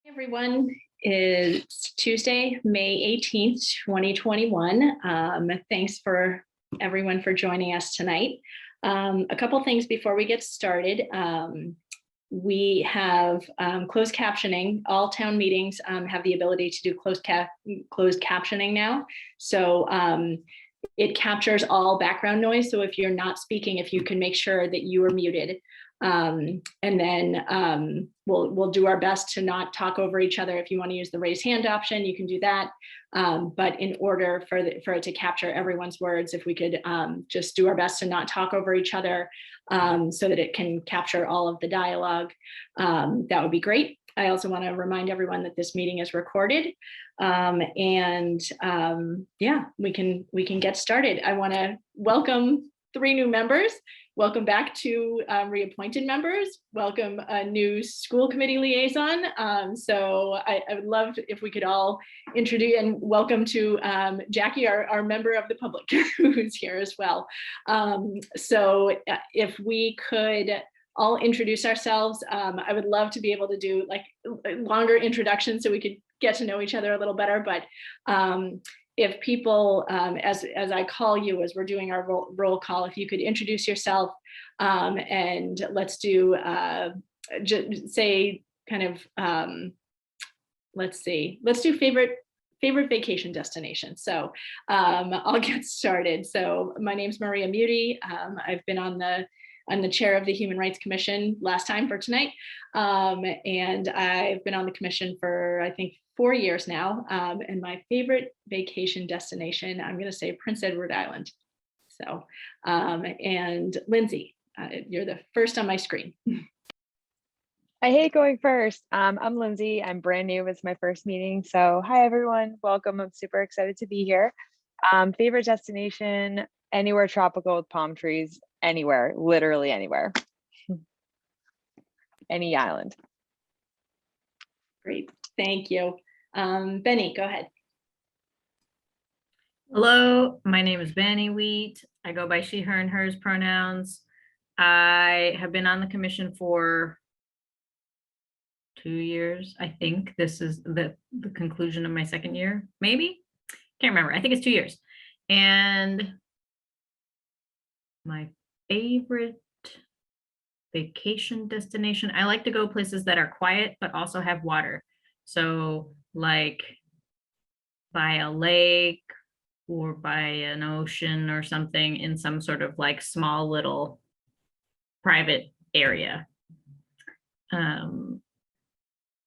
Everyone, it's Tuesday, May 18th, 2021. Thanks for everyone for joining us tonight. A couple things before we get started. We have closed captioning. All town meetings have the ability to do closed captioning now. So it captures all background noise. So if you're not speaking, if you can make sure that you are muted. And then we'll do our best to not talk over each other. If you want to use the raise hand option, you can do that. But in order for it to capture everyone's words, if we could just do our best to not talk over each other so that it can capture all of the dialogue, that would be great. I also want to remind everyone that this meeting is recorded. Yeah, we can get started. I want to welcome 3 new members. Welcome back to reappointed members. Welcome a new school committee liaison. So I would love if we could all introduce, and welcome to Jackie, our member of the public who's here as well. So if we could all introduce ourselves, I would love to be able to do like longer introductions so we could get to know each other a little better. But if people, as I call you, as we're doing our roll call, if you could introduce yourself and let's do, say kind of, let's do favorite vacation destination. So I'll get started. So my name's Maria Muti. I've been on the chair of the Human Rights Commission last time for tonight. And I've been on the commission for, I think, 4 years now. And my favorite vacation destination, I'm going to say Prince Edward Island. So, and Lindsay, you're the first on my screen. I hate going first. I'm Lindsay. I'm brand new. It's my first meeting. So hi, everyone. Welcome. I'm super excited to be here. Favorite destination, anywhere tropical with palm trees, anywhere, literally anywhere. Any island. Great. Thank you. Benny, go ahead. Hello, my name is Benny Wheat. I go by she, her, and hers pronouns. I have been on the commission for 2 years. I think this is the conclusion of my second year, maybe? Can't remember. I think it's 2 years. And my favorite vacation destination, I like to go places that are quiet but also have water. So like by a lake or by an ocean or something in some sort of like small little private area. So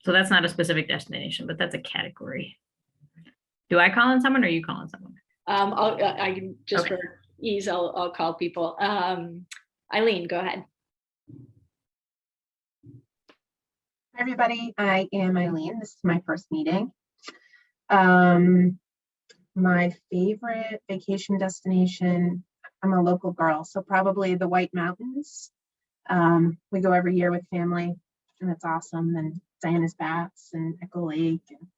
that's not a specific destination, but that's a category. Do I call on someone or are you calling someone? I can just okay. For ease, I'll call people. Eileen, go ahead. Hi, everybody. I am Eileen. This is my first meeting. My favorite vacation destination, I'm a local girl, so probably the White Mountains. We go every year with family, and it's awesome. And Diana's Baths and Echo Lake, and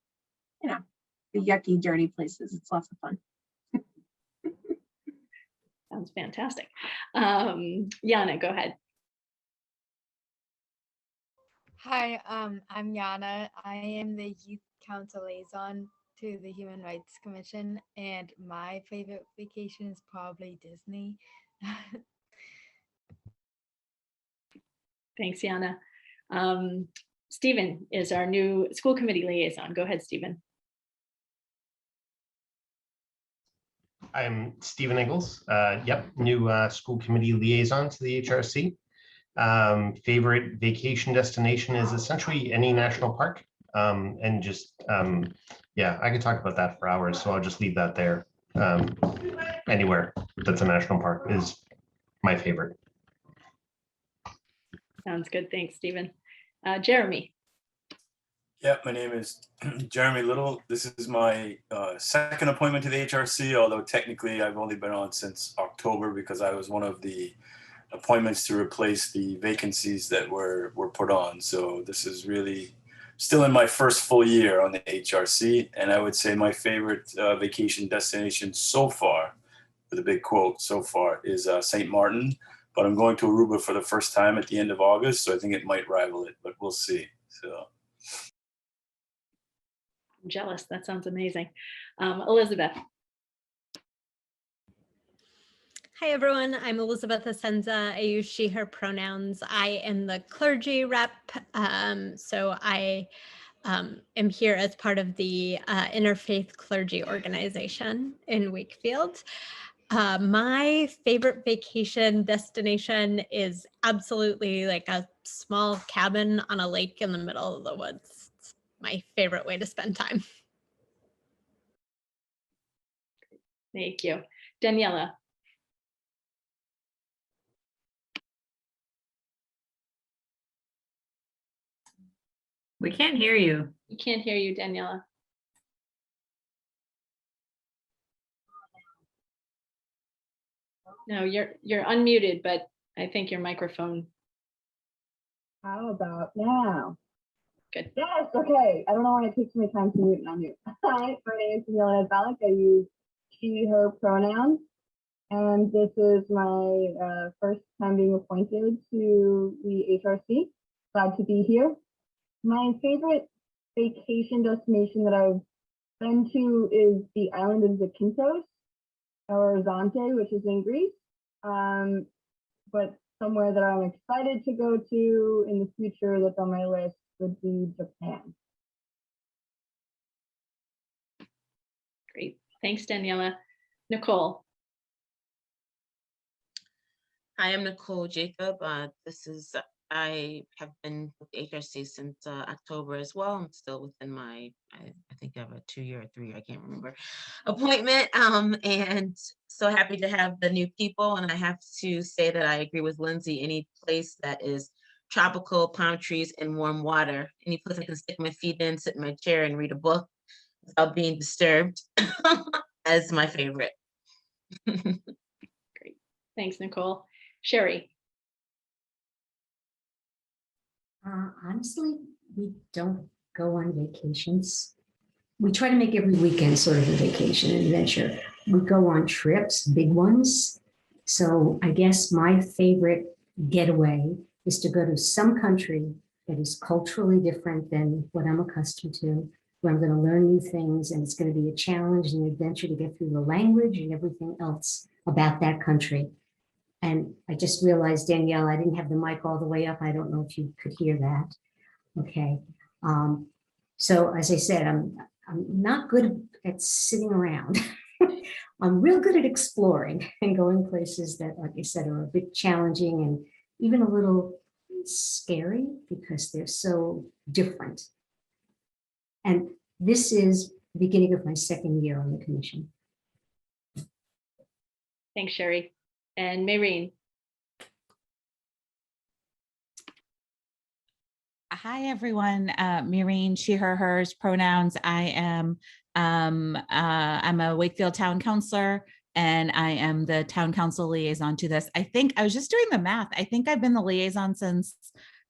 you know, the yucky, dirty places. It's lots of fun. Sounds fantastic. Yana, go ahead. Hi, I'm Yana. I am the Youth Council Liaison to the Human Rights Commission, and my favorite vacation is probably Disney. Thanks, Yana. Stephen is our new school committee liaison. Go ahead, Stephen. I'm Stephen Ingalls. New school committee liaison to the HRC. Favorite vacation destination is essentially any national park. And just, yeah, I could talk about that for hours, so I'll just leave that there. Anywhere that's a national park is my favorite. Sounds good. Thanks, Stephen. Jeremy. Yeah, my name is Jeremy Little. This is my second appointment to the HRC, although technically I've only been on since October because I was one of the appointments to replace the vacancies that were put on. So this is really still in my first full year on the HRC. And I would say my favorite vacation destination so far, with a big quote so far, is St. Martin. But I'm going to Aruba for the first time at the end of August. So I think it might rival it, but we'll see. So. I'm jealous. That sounds amazing. Elizabeth. Hi, everyone. I'm Elizabeth Asenza. I use she, her pronouns. I am the clergy rep. So I am here as part of the Interfaith Clergy Organization in Wakefield. My favorite vacation destination is absolutely like a small cabin on a lake in the middle of the woods. It's my favorite way to spend time. Thank you. Daniela. We can't hear you. We can't hear you, Daniela. No, you're unmuted, but I think your microphone. How about now? Good. Yes, okay. I don't know why it takes me time to mute and unmute. Hi, my name is Daniela Balik. I use she, her pronouns. And this is my first time being appointed to the HRC. Glad to be here. My favorite vacation destination that I've been to is the island of Zakynthos, or Zante, which is in Greece. But somewhere that I'm excited to go to in the future that's on my list would be Japan. Great. Thanks, Daniela. Nicole. Hi, I'm Nicole Jacob. I have been with HRC since October as well. I'm still within my, I think I have a 2-year or 3-year, I can't remember, appointment. And so happy to have the new people. And I have to say that I agree with Lindsay, any place that is tropical, palm trees, and warm water, any place I can stick my feet in, sit in my chair and read a book without being disturbed is my favorite. Great. Thanks, Nicole. Sherry. Honestly, we don't go on vacations. We try to make every weekend sort of a vacation, an adventure. We go on trips, big ones. So I guess my favorite getaway is to go to some country that is culturally different than what I'm accustomed to, where I'm going to learn new things, and it's going to be a challenge and an adventure to get through the language and everything else about that country. And I just realized, Danielle, I didn't have the mic all the way up. I don't know if you could hear that. Okay. So as I said, I'm not good at sitting around. I'm real good at exploring and going places that, like I said, are a bit challenging and even a little scary because they're so different. And this is the beginning of my 2nd year on the commission. Thanks, Sherry. And Maureen. Hi, everyone. Maureen, she, her, hers pronouns. I'm a Wakefield town councilor, and I am the town council liaison to this. I think I was just doing the math. I think I've been the liaison since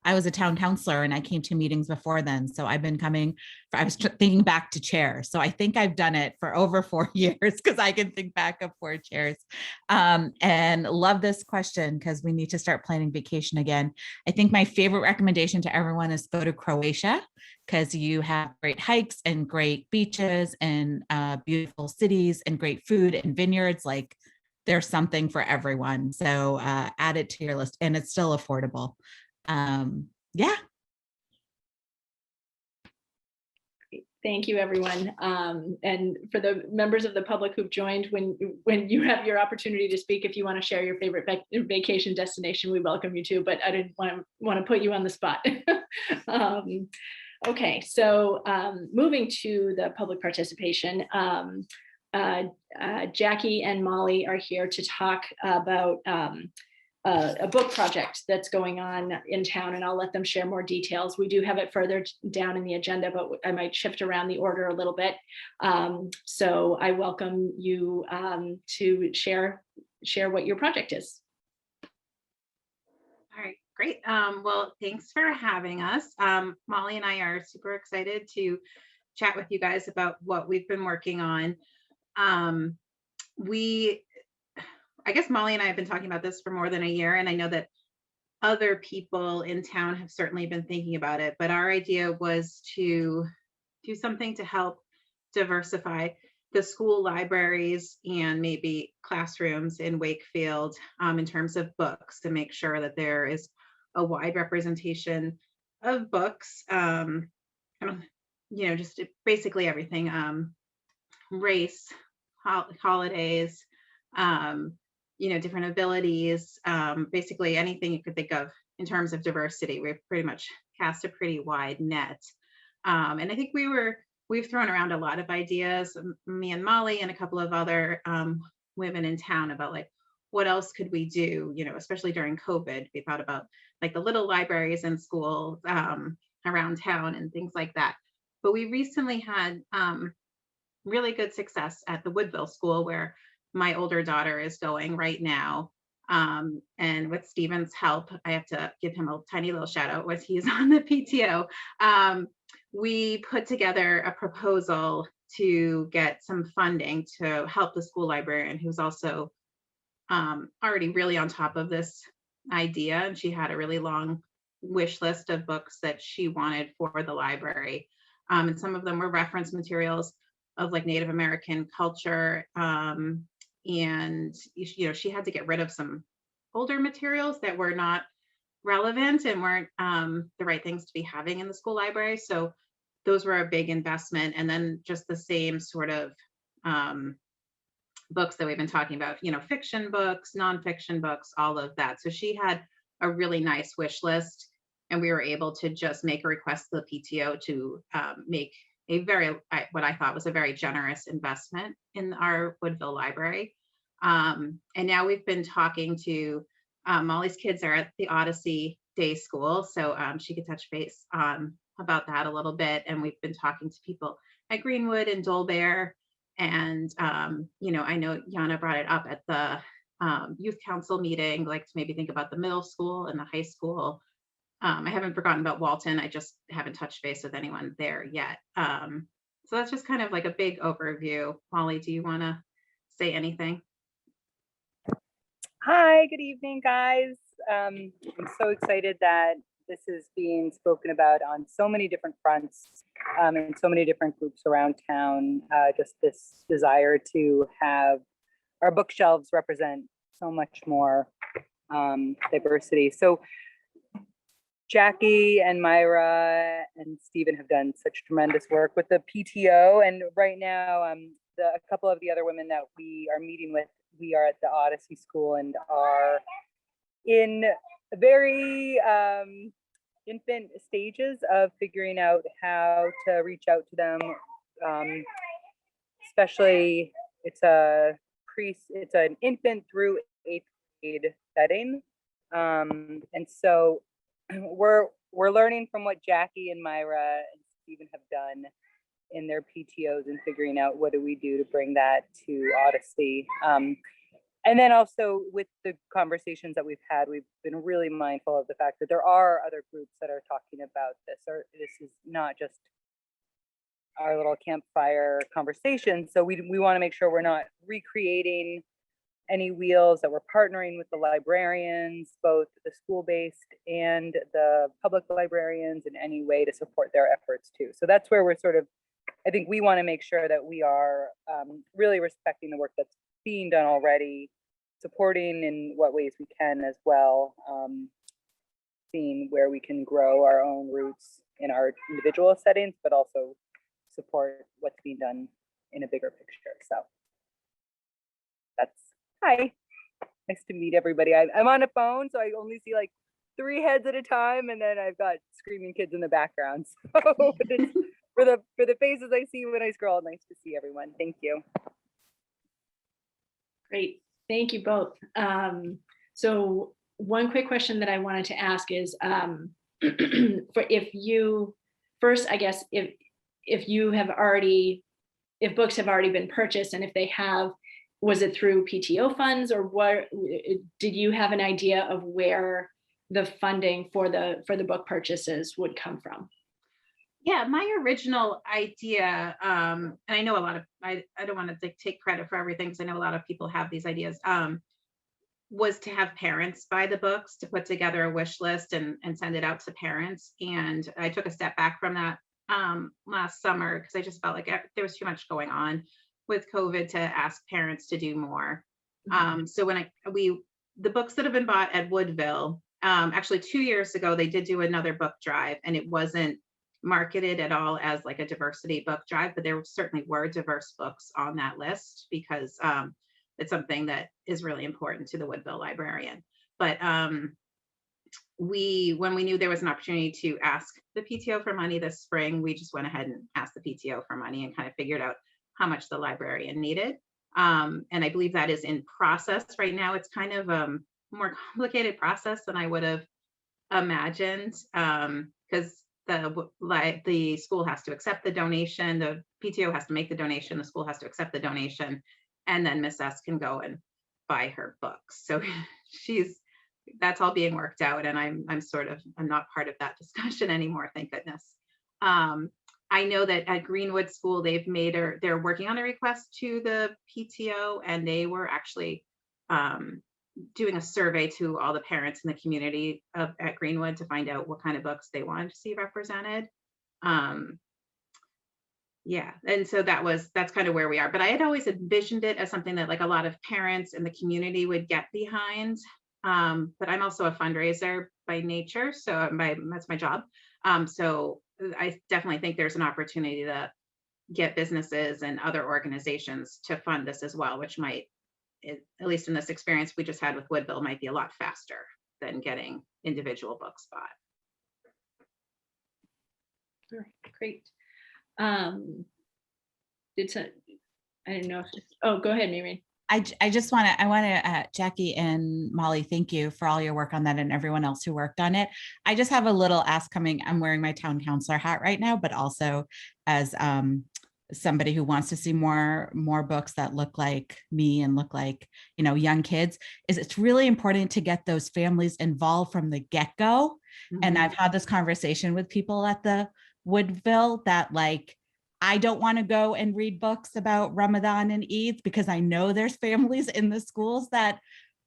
I was a town councilor, and I came to meetings before then. So I've been coming, I was thinking back to chair. So I think I've done it for over 4 years because I can think back of 4 chairs. And love this question because we need to start planning vacation again. I think my favorite recommendation to everyone is go to Croatia because you have great hikes and great beaches and beautiful cities and great food and vineyards. Like there's something for everyone. So add it to your list, and it's still affordable. Yeah. Thank you, everyone. And for the members of the public who've joined, when you have your opportunity to speak, if you want to share your favorite vacation destination, we welcome you to, but I didn't want to put you on the spot. Okay, so moving to the public participation, Jackie and Molly are here to talk about a book project that's going on in town, and I'll let them share more details. We do have it further down in the agenda, but I might shift around the order a little bit. So I welcome you to share what your project is. All right, great. Well, thanks for having us. Molly and I are super excited to chat with you guys about what we've been working on. I guess Molly and I have been talking about this for more than a year, and I know that other people in town have certainly been thinking about it, but our idea was to do something to help diversify the school libraries and maybe classrooms in Wakefield in terms of books, to make sure that there is a wide representation of books. Just basically everything, race, holidays, different abilities, basically anything you could think of in terms of diversity. We've pretty much cast a pretty wide net. And I think we've thrown around a lot of ideas, me and Molly and a couple of other women in town, about like, what else could we do, especially during COVID. We thought about like the little libraries in schools around town and things like that. But we recently had really good success at the Woodville School, where my older daughter is going right now. And with Stephen's help, I have to give him a tiny little shout out when he's on the PTO. We put together a proposal to get some funding to help the school librarian, who's also already really on top of this idea. And she had a really long wish list of books that she wanted for the library. And some of them were reference materials of like Native American culture. And, she had to get rid of some older materials that were not relevant and weren't the right things to be having in the school library. So those were a big investment. And then just the same sort of books that we've been talking about, fiction books, nonfiction books, all of that. So she had a really nice wish list, and we were able to just make a request to the PTO to make a what I thought was a very generous investment in our Woodville library. And now we've been talking to Molly's kids are at the Odyssey Day School, so she could touch base about that a little bit. And we've been talking to people at Greenwood and Dolbear. And, I know Yana brought it up at the youth council meeting, like to maybe think about the middle school and the high school. I haven't forgotten about Walton. I just haven't touched base with anyone there yet. So that's just kind of like a big overview. Molly, do you want to say anything? Hi, good evening, guys. I'm so excited that this is being spoken about on so many different fronts and so many different groups around town. Just this desire to have our bookshelves represent so much more diversity. So Jackie and Myra and Stephen have done such tremendous work with the PTO. And right now, a couple of the other women that we are meeting with, we are at the Odyssey School and are in very infant stages of figuring out how to reach out to them. Especially, it's an infant through 8th grade setting. And so we're learning from what Jackie and Myra and Stephen have done in their PTOs and figuring out what do we do to bring that to Odyssey. And then also with the conversations that we've had, we've been really mindful of the fact that there are other groups that are talking about this, or this is not just our little campfire conversation. So we want to make sure we're not recreating any wheels, that we're partnering with the librarians, both the school-based and the public librarians, in any way to support their efforts too. So that's where we're sort of, I think we want to make sure that we are really respecting the work that's being done already, supporting in what ways we can as well, seeing where we can grow our own roots in our individual settings, but also support what's being done in a bigger picture. So that's, hi, nice to meet everybody. I'm on a phone, so I only see like 3 heads at a time, and then I've got screaming kids in the background. So it's, for the faces I see when I scroll, nice to see everyone. Thank you. Great, thank you both. So one quick question that I wanted to ask is, if books have already been purchased, and if they have, was it through PTO funds, or what? Did you have an idea of where the funding for the book purchases would come from? Yeah, my original idea, and I know a lot of, I don't want to take credit for everything because I know a lot of people have these ideas, was to have parents buy the books, to put together a wish list and send it out to parents. And I took a step back from that last summer because I just felt like there was too much going on with COVID to ask parents to do more. So when the books that have been bought at Woodville, actually 2 years ago, they did do another book drive, and it wasn't marketed at all as like a diversity book drive, but there certainly were diverse books on that list because it's something that is really important to the Woodville librarian. But when we knew there was an opportunity to ask the PTO for money this spring, we just went ahead and asked the PTO for money and kind of figured out how much the librarian needed. And I believe that is in process right now. It's kind of a more complicated process than I would have imagined because the school has to accept the donation, the PTO has to make the donation, the school has to accept the donation, and then Miss S can go and buy her books. So that's all being worked out, and I'm not part of that discussion anymore, thank goodness. I know that at Greenwood School, they're working on a request to the PTO, and they were actually doing a survey to all the parents in the community at Greenwood to find out what kind of books they wanted to see represented. Yeah, and so that's kind of where we are. But I had always envisioned it as something that like a lot of parents in the community would get behind. But I'm also a fundraiser by nature, so that's my job. So I definitely think there's an opportunity to get businesses and other organizations to fund this as well, which might, at least in this experience we just had with Woodville, might be a lot faster than getting individual books bought. All right, great. I don't know if go ahead, Mary. I just want to, Jackie and Molly, thank you for all your work on that and everyone else who worked on it. I just have a little ask coming. I'm wearing my town councilor hat right now, but also as somebody who wants to see more books that look like me and look like, young kids, it's really important to get those families involved from the get-go. And I've had this conversation with people at the Woodville that like, I don't want to go and read books about Ramadan and Eid because I know there's families in the schools that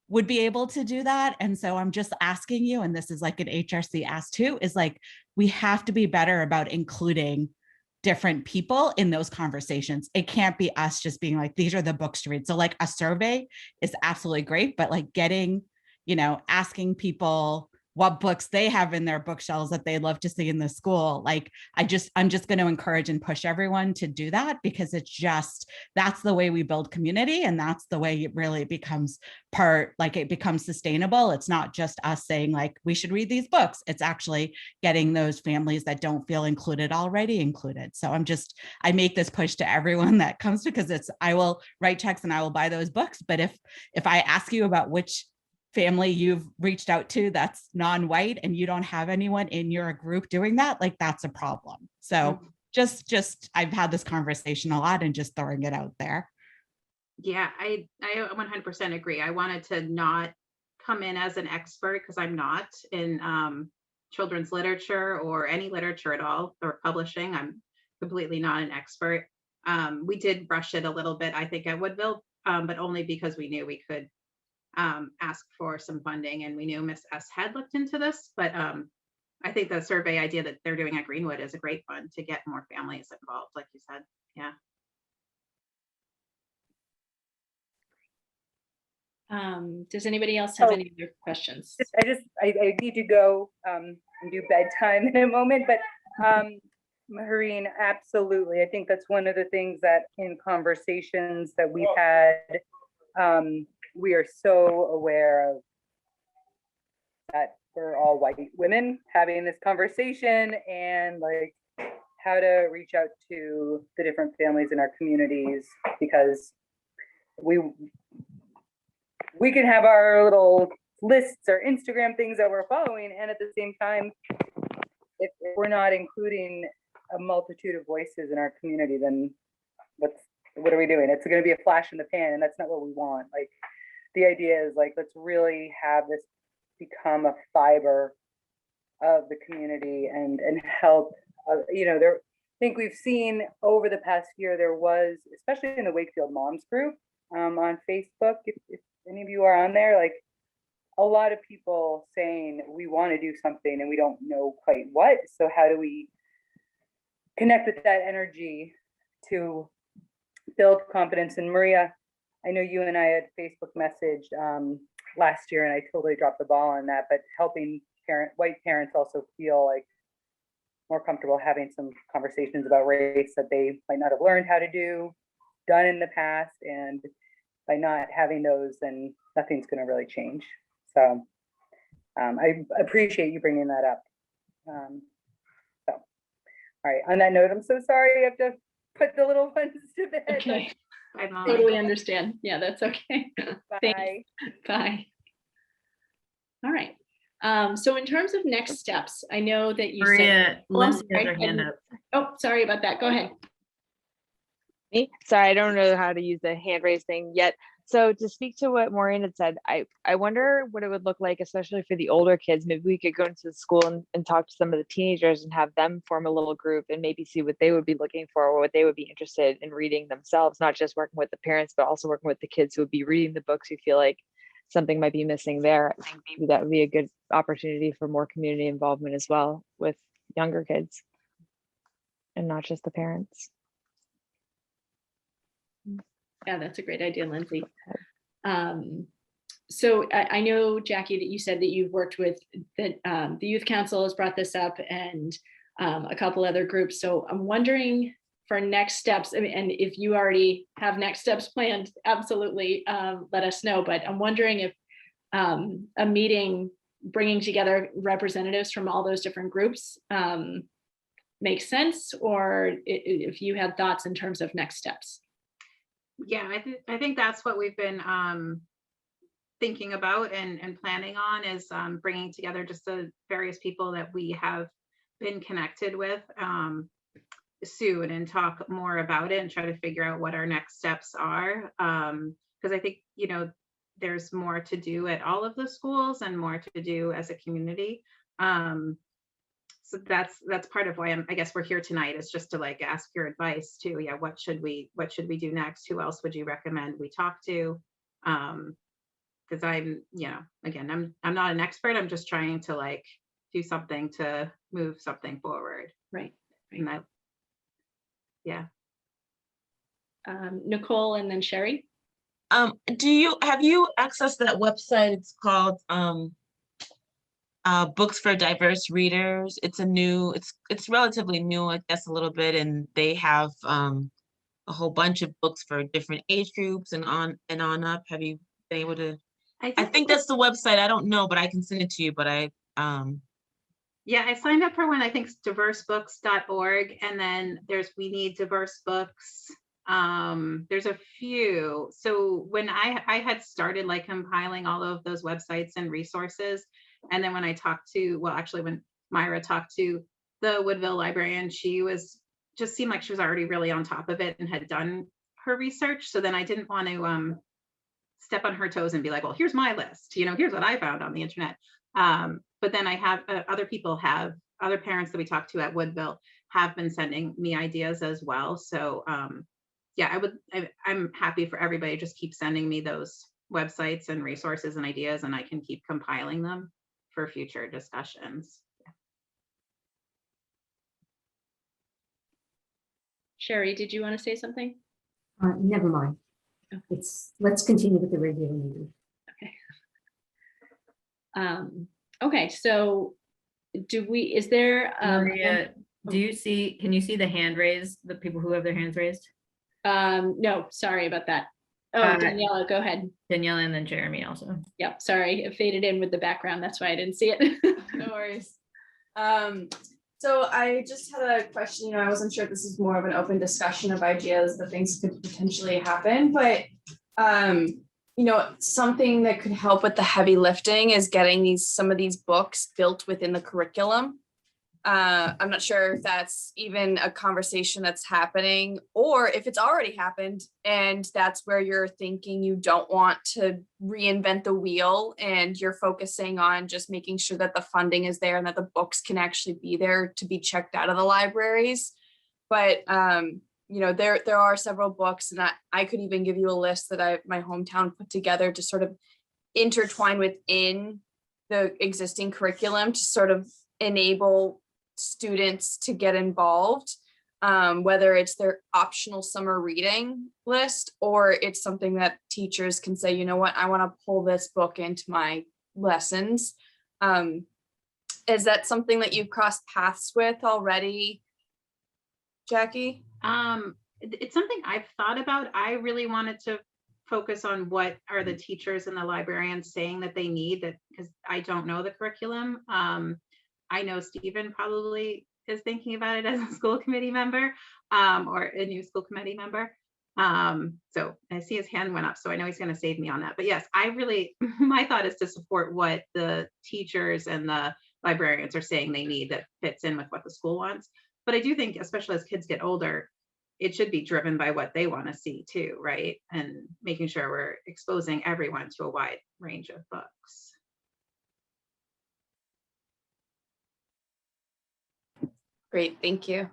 would be able to do that. And so I'm just asking you, and this is like an HRC ask too, is like, we have to be better about including different people in those conversations. It can't be us just being like, these are the books to read. So like a survey is absolutely great, but like getting, asking people what books they have in their bookshelves that they'd love to see in the school. Like, I'm just going to encourage and push everyone to do that because that's the way we build community. And that's the way it really becomes it becomes sustainable. It's not just us saying like, we should read these books. It's actually getting those families that don't feel included already included. So I make this push to everyone that comes because I will write checks and I will buy those books. But if I ask you about which family you've reached out to that's non-white and you don't have anyone in your group doing that, like that's a problem. So just I've had this conversation a lot and just throwing it out there. Yeah, I 100% agree. I wanted to not come in as an expert because I'm not in children's literature or any literature at all or publishing. I'm completely not an expert. We did brush it a little bit, I think, at Woodville, but only because we knew we could ask for some funding, and we knew Miss S had looked into this, but I think the survey idea that they're doing at Greenwood is a great one to get more families involved, like you said. Yeah. Does anybody else have any other questions? I need to go and do bedtime in a moment, but Maureen, absolutely. I think that's one of the things that in conversations that we've had, we are so aware of that we're all white women having this conversation and like how to reach out to the different families in our communities, because we can have our little lists or Instagram things that we're following, and at the same time, if we're not including a multitude of voices in our community, then what are we doing? It's going to be a flash in the pan, and that's not what we want. Like, the idea is like, let's really have this become a fiber of the community and help. I think we've seen over the past year, there was, especially in the Wakefield Moms group on Facebook, if any of you are on there, like a lot of people saying we want to do something and we don't know quite what. So how do we connect with that energy to build confidence. And Maria, I know you and I had Facebook messaged last year, and I totally dropped the ball on that, but helping white parents also feel like more comfortable having some conversations about race that they might not have learned how to done in the past. And by not having those, then nothing's going to really change. So I appreciate you bringing that up. So, all right, on that note, I'm so sorry I have to put the little ones to bed. Okay, Bye, Molly. totally understand. Yeah, that's okay. Thanks. Bye. Bye. All right. So in terms of next steps, I know that you said. Maria, Oh, I'm Lindsay has sorry. her hand up. Oh, sorry about that. Go ahead. Me? Sorry, I don't know how to use the hand raise thing yet. So to speak to what Maureen had said, I wonder what it would look like, especially for the older kids. Maybe we could go into the school and talk to some of the teenagers and have them form a little group and maybe see what they would be looking for or what they would be interested in reading themselves, not just working with the parents, but also working with the kids who would be reading the books who feel like something might be missing there. I think maybe that would be a good opportunity for more community involvement as well with younger kids and not just the parents. Yeah, that's a great idea, Lindsay. So I know, Jackie, that you said that you've worked with the Youth Council has brought this up and a couple other groups. So I'm wondering for next steps, I mean, and if you already have next steps planned, absolutely let us know. But I'm wondering if a meeting bringing together representatives from all those different groups makes sense, or if you had thoughts in terms of next steps. Yeah, I think that's what we've been thinking about and planning on is bringing together just the various people that we have been connected with soon and talk more about it and try to figure out what our next steps are. Because I think, you know, there's more to do at all of the schools and more to do as a community. So that's part of why I guess we're here tonight, is just to like ask your advice too. Yeah, what should we do next? Who else would you recommend we talk to? Because I'm, you know, again, I'm not an expert. I'm just trying to like do something to move something forward. Right. And that, yeah. Nicole and then Sherry. Have you accessed that website? It's called Books for Diverse Readers. It's relatively new, I guess, a little bit, and they have a whole bunch of books for different age groups and on up. Have you been able to? I think that's the website. I don't know, but I can send it to you. But yeah, I signed up for one. I think it's diversebooks.org, and then there's We Need Diverse Books. There's a few. So when I had started like compiling all of those websites and resources, and then when I talked to, well, actually when Myra talked to the Woodville librarian, she just seemed like she was already really on top of it and had done her research. So then I didn't want to step on her toes and be like, well, here's my list, you know, here's what I found on the internet. But then I have other parents that we talked to at Woodville have been sending me ideas as well. So yeah, I'm happy for everybody. Just keep sending me those websites and resources and ideas, and I can keep compiling them for future discussions. Sherry, did you want to say something? Never mind. Let's continue with the regular meeting. Okay. Okay, so is there Maria, can you see the hand raised, the people who have their hands raised? No, sorry about that. Oh, Daniela, go ahead. Daniela and then Jeremy also. Yep, sorry, it faded in with the background. That's why I didn't see it. No worries. So I just had a question. You know, I wasn't sure if this is more of an open discussion of ideas that things could potentially happen, but you know, something that could help with the heavy lifting is getting some of these books built within the curriculum. I'm not sure if that's even a conversation that's happening, or if it's already happened and that's where you're thinking you don't want to reinvent the wheel and you're focusing on just making sure that the funding is there and that the books can actually be there to be checked out of the libraries. But you know, there are several books, and I could even give you a list that my hometown put together to sort of intertwine within the existing curriculum to sort of enable students to get involved. whether it's their optional summer reading list or it's something that teachers can say, you know what, I want to pull this book into my lessons. Is that something that you've crossed paths with already, Jackie? It's something I've thought about. I really wanted to focus on what are the teachers and the librarians saying that they need, that because I don't know the curriculum. I know Stephen probably is thinking about it as a school committee member, or a new school committee member. So I see his hand went up, so I know he's going to save me on that. But yes, I really, my thought is to support what the teachers and the librarians are saying they need that fits in with what the school wants. But I do think, especially as kids get older, it should be driven by what they want to see too, right? And making sure we're exposing everyone to a wide range of books. Great, thank you.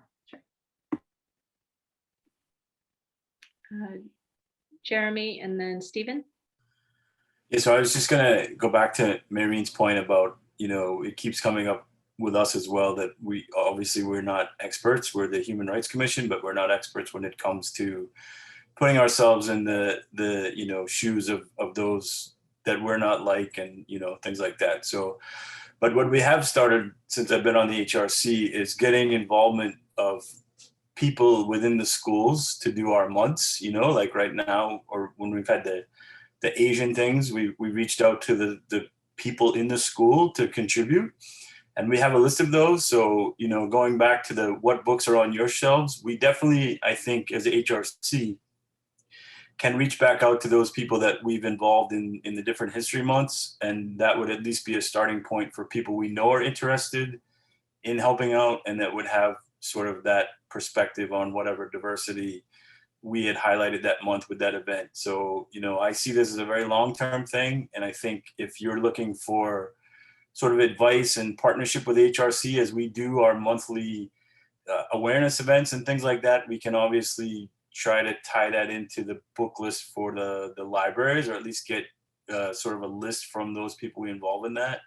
Jeremy and then Stephen. Yeah, so I was just gonna go back to Maureen's point about, it keeps coming up with us as well that we're not experts. We're the Human Rights Commission, but we're not experts when it comes to putting ourselves in the shoes of those that we're not like, and things like that. So, but what we have started since I've been on the HRC is getting involvement of people within the schools to do our months, like right now, or when we've had the Asian things, we reached out to the people in the school to contribute. And we have a list of those. So, going back to what books are on your shelves, we definitely, I think, as a HRC, can reach back out to those people that we've involved in the different history months. And that would at least be a starting point for people we know are interested in helping out, and that would have sort of that perspective on whatever diversity we had highlighted that month with that event. So, I see this as a very long-term thing. And I think if you're looking for sort of advice and partnership with HRC as we do our monthly awareness events and things like that, we can obviously try to tie that into the book list for the libraries, or at least get sort of a list from those people we involve in that.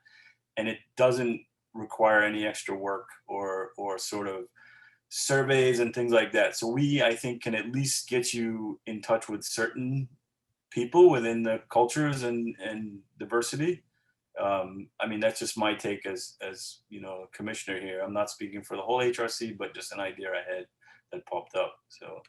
And it doesn't require any extra work or sort of surveys and things like that. So I think, can at least get you in touch with certain people within the cultures and diversity. I mean, that's just my take as a commissioner here. I'm not speaking for the whole HRC, but just an idea I had that popped up. So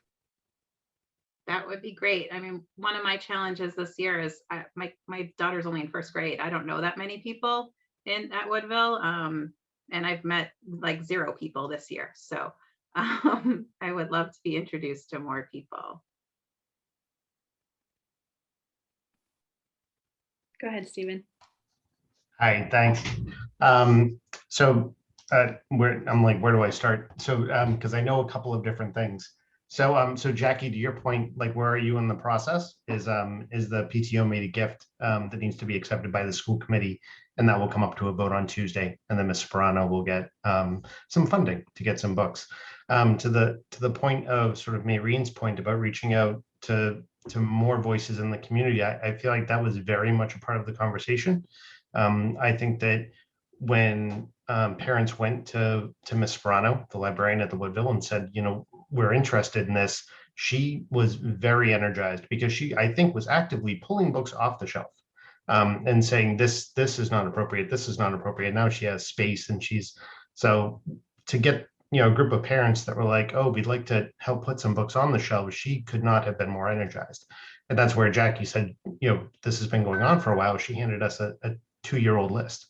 that would be great. I mean, one of my challenges this year is my daughter's only in first grade. I don't know that many people at Woodville, and I've met like 0 people this year. So I would love to be introduced to more people. Go ahead, Stephen. Hi, thanks. So I'm like, where do I start? So because I know a couple of different things. So Jackie, to your point, like, where are you in the process? Is the PTO made a gift that needs to be accepted by the school committee, and that will come up to a vote on Tuesday, and then Ms. Sperano will get some funding to get some books. To the point of sort of Maureen's point about reaching out to more voices in the community, I feel like that was very much a part of the conversation. I think that when parents went to Ms. Sperano, the librarian at the Woodville, and said, we're interested in this, she was very energized, because she, I think, was actively pulling books off the shelf and saying, this is not appropriate, this is not appropriate. Now she has space, and so to get a group of parents that were like, oh, we'd like to help put some books on the shelves, she could not have been more energized. And that's where Jackie said, this has been going on for a while. She handed us a 2-year-old list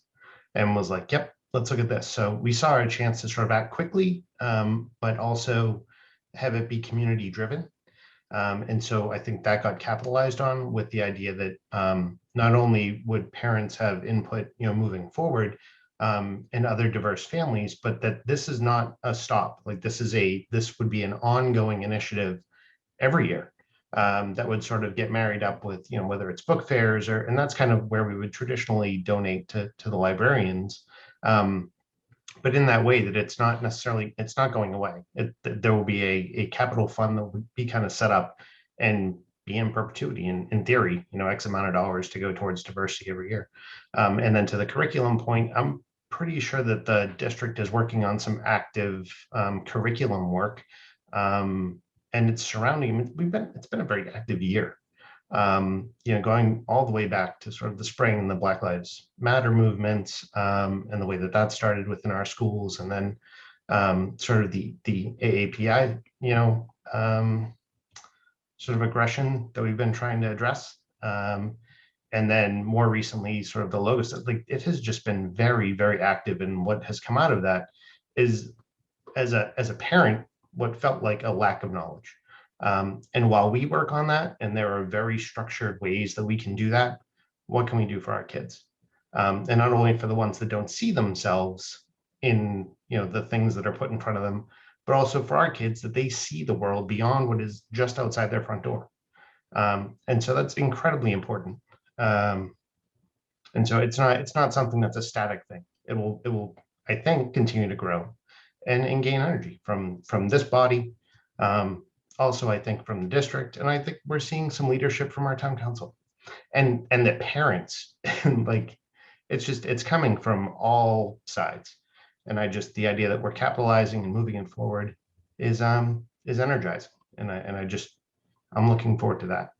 and was like, yep, let's look at this. So we saw a chance to sort of act quickly, but also have it be community driven. And so I think that got capitalized on, with the idea that not only would parents have input, moving forward, and other diverse families, but that this is not a stop. Like, this would be an ongoing initiative every year. That would sort of get married up with, whether it's book fairs and that's kind of where we would traditionally donate to the librarians. But in that way that it's not going away. There will be a capital fund that would be kind of set up and be in perpetuity, in theory, X amount of dollars to go towards diversity every year. And then to the curriculum point, I'm pretty sure that the district is working on some active curriculum work and it's surrounding. It's been a very active year. Going all the way back to sort of the spring and the Black Lives Matter movements, and the way that started within our schools, and then sort of the AAPI, sort of aggression that we've been trying to address. And then more recently, sort of the logos, like it has just been very, very active. And what has come out of that is, as a parent, what felt like a lack of knowledge. And while we work on that, and there are very structured ways that we can do that, what can we do for our kids? And not only for the ones that don't see themselves in the things that are put in front of them, but also for our kids, that they see the world beyond what is just outside their front door. And so that's incredibly important. And so it's not something that's a static thing. It will, I think, continue to grow and gain energy from this body. Also, I think from the district, and I think we're seeing some leadership from our town council and the parents. Like, it's coming from all sides. And the idea that we're capitalizing and moving it forward is energizing. And I'm looking forward to that.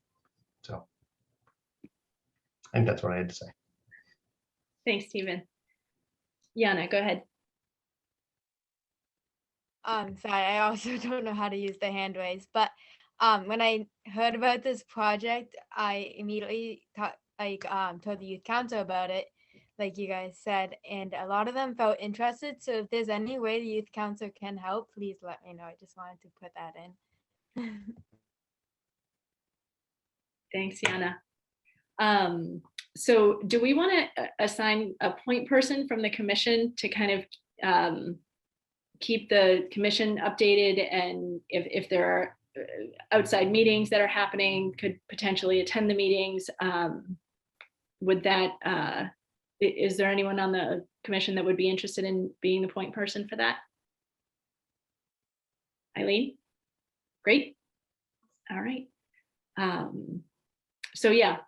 So I think that's what I had to say. Thanks, Stephen. Yana, go ahead. Sorry, I also don't know how to use the hand raise, but when I heard about this project, I immediately told the youth council about it, like you guys said, and a lot of them felt interested. So if there's any way the youth council can help, please let me know. I just wanted to put that in. Thanks, Yana. So do we want to assign a point person from the commission to kind of keep the commission updated, and if there are outside meetings that are happening, could potentially attend the meetings? Would that, is there anyone on the commission that would be interested in being the point person for that? Eileen? Great. All right. So yeah,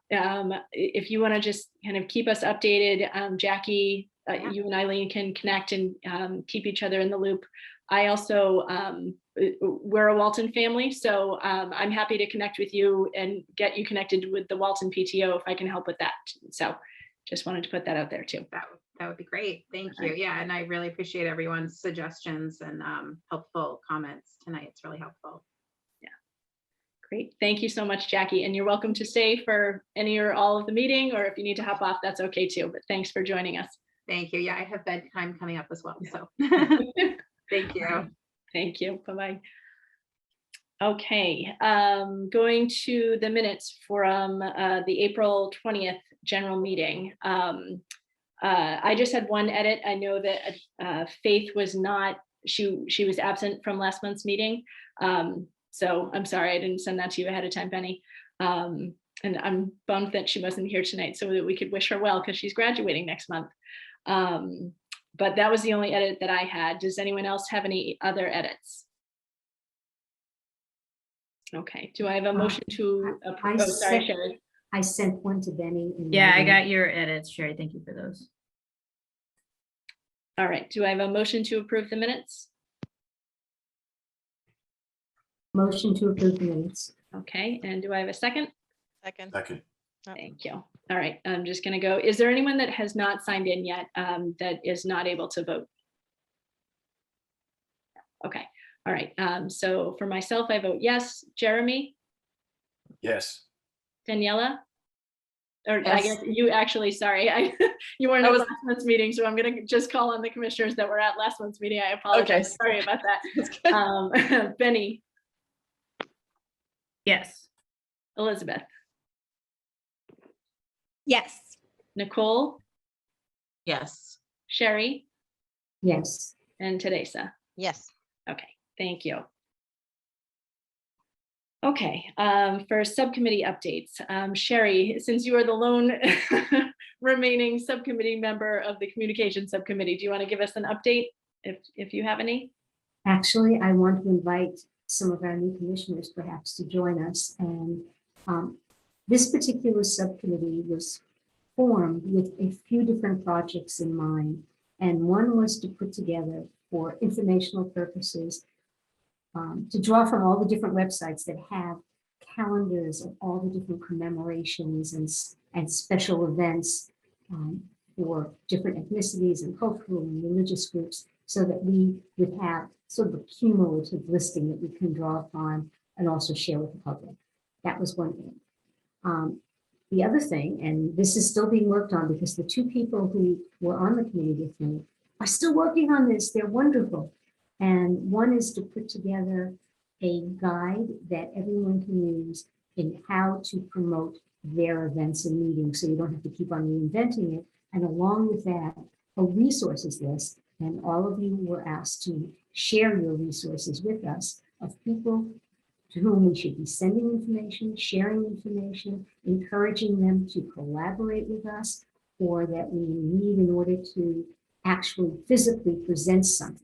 if you want to just kind of keep us updated, Jackie, you and Eileen can connect and keep each other in the loop. I also, we're a Walton family, so I'm happy to connect with you and get you connected with the Walton PTO if I can help with that. So just wanted to put that out there too. That would be great. Thank you. Yeah, and I really appreciate everyone's suggestions and helpful comments tonight. It's really helpful. Great. Thank you so much, Jackie. And you're welcome to stay for any or all of the meeting, or if you need to hop off, that's okay too. But thanks for joining us. Thank you. Yeah, I have bedtime coming up as well. So thank you. Thank you. Bye-bye. Okay, going to the minutes from the April 20th general meeting. I just had one edit. I know that Faith was not, she was absent from last month's meeting. So I'm sorry, I didn't send that to you ahead of time, Benny. And I'm bummed that she wasn't here tonight so that we could wish her well, because she's graduating next month. But that was the only edit that I had. Does anyone else have any other edits? Okay, do I have a motion to approve? Oh, sorry, Sherry. I sent one to Benny. Yeah, I got your edits, Sherry. Thank you for those. All right, do I have a motion to approve the minutes? Motion to approve the minutes. Okay, and do I have a second? Second. Thank you. All right, I'm just going to go. Is there anyone that has not signed in yet that is not able to vote? Okay, all right. So for myself, I vote yes. Jeremy? Yes. Daniela? Or Yes. I guess you actually, sorry, you weren't at last month's meeting, so I'm going to just call on the commissioners that were at last month's meeting. I apologize. Okay. Sorry about that. Benny? Yes. Elizabeth? Yes. Nicole? Yes. Sherry? Yes. And Teresa? Yes. Okay, thank you. Okay, for subcommittee updates, Sherry, since you are the lone remaining subcommittee member of the communication subcommittee, do you want to give us an update if you have any? Actually, I want to invite some of our new commissioners perhaps to join us. And this particular subcommittee was formed with a few different projects in mind. And one was to put together, for informational purposes, to draw from all the different websites that have calendars of all the different commemorations and special events for different ethnicities and cultural and religious groups, so that we would have sort of a cumulative listing that we can draw upon and also share with the public. That was one thing. The other thing, and this is still being worked on because the two people who were on the committee with me are still working on this. They're wonderful. And one is to put together a guide that everyone can use in how to promote their events and meetings, so you don't have to keep on reinventing it. And along with that, a resources list. And all of you were asked to share your resources with us of people to whom we should be sending information, sharing information, encouraging them to collaborate with us, or that we need in order to actually physically present something,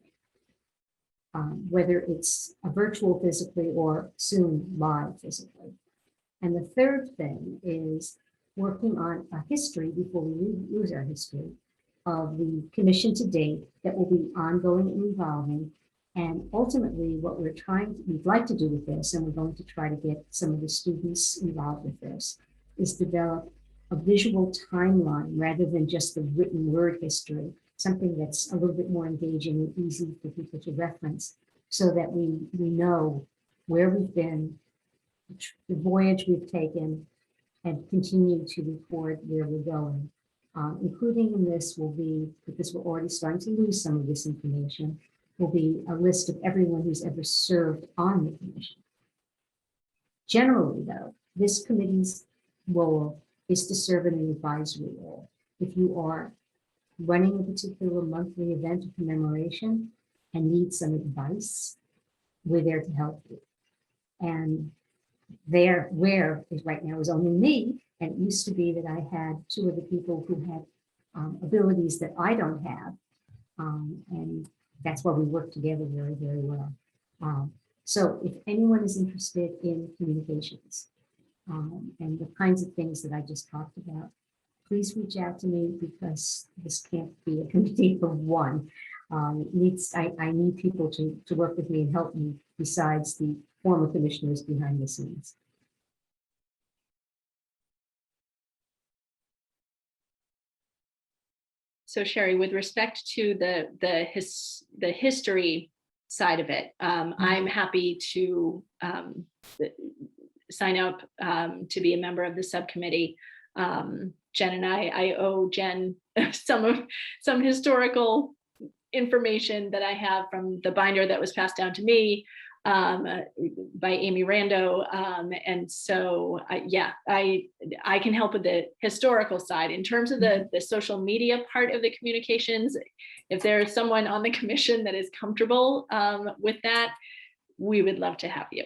whether it's a virtual physically or soon live physically. And the third thing is working on a history, before we lose our history, of the commission to date that will be ongoing and evolving. And ultimately, what we'd like to do with this, and we're going to try to get some of the students involved with this, is develop a visual timeline rather than just the written word history, something that's a little bit more engaging and easy for people to reference, so that we know where we've been, the voyage we've taken, and continue to record where we're going. Including in this will be, because we're already starting to lose some of this information, will be a list of everyone who's ever served on the commission. Generally, though, this committee's role is to serve in an advisory role. If you are running a particular monthly event or commemoration and need some advice, we're there to help you. And where is right now is only me, and it used to be that I had two of the people who had abilities that I don't have, and that's why we work together very, very well. So if anyone is interested in communications and the kinds of things that I just talked about, please reach out to me, because this can't be a committee of one. I need people to work with me and help me besides the former commissioners behind the scenes. So Sherry, with respect to the history side of it, I'm happy to sign up to be a member of the subcommittee. Jen and I owe Jen some historical information that I have from the binder that was passed down to me by Amy Rando. And so, yeah, I can help with the historical side. In terms of the social media part of the communications, if there is someone on the commission that is comfortable with that, we would love to have you.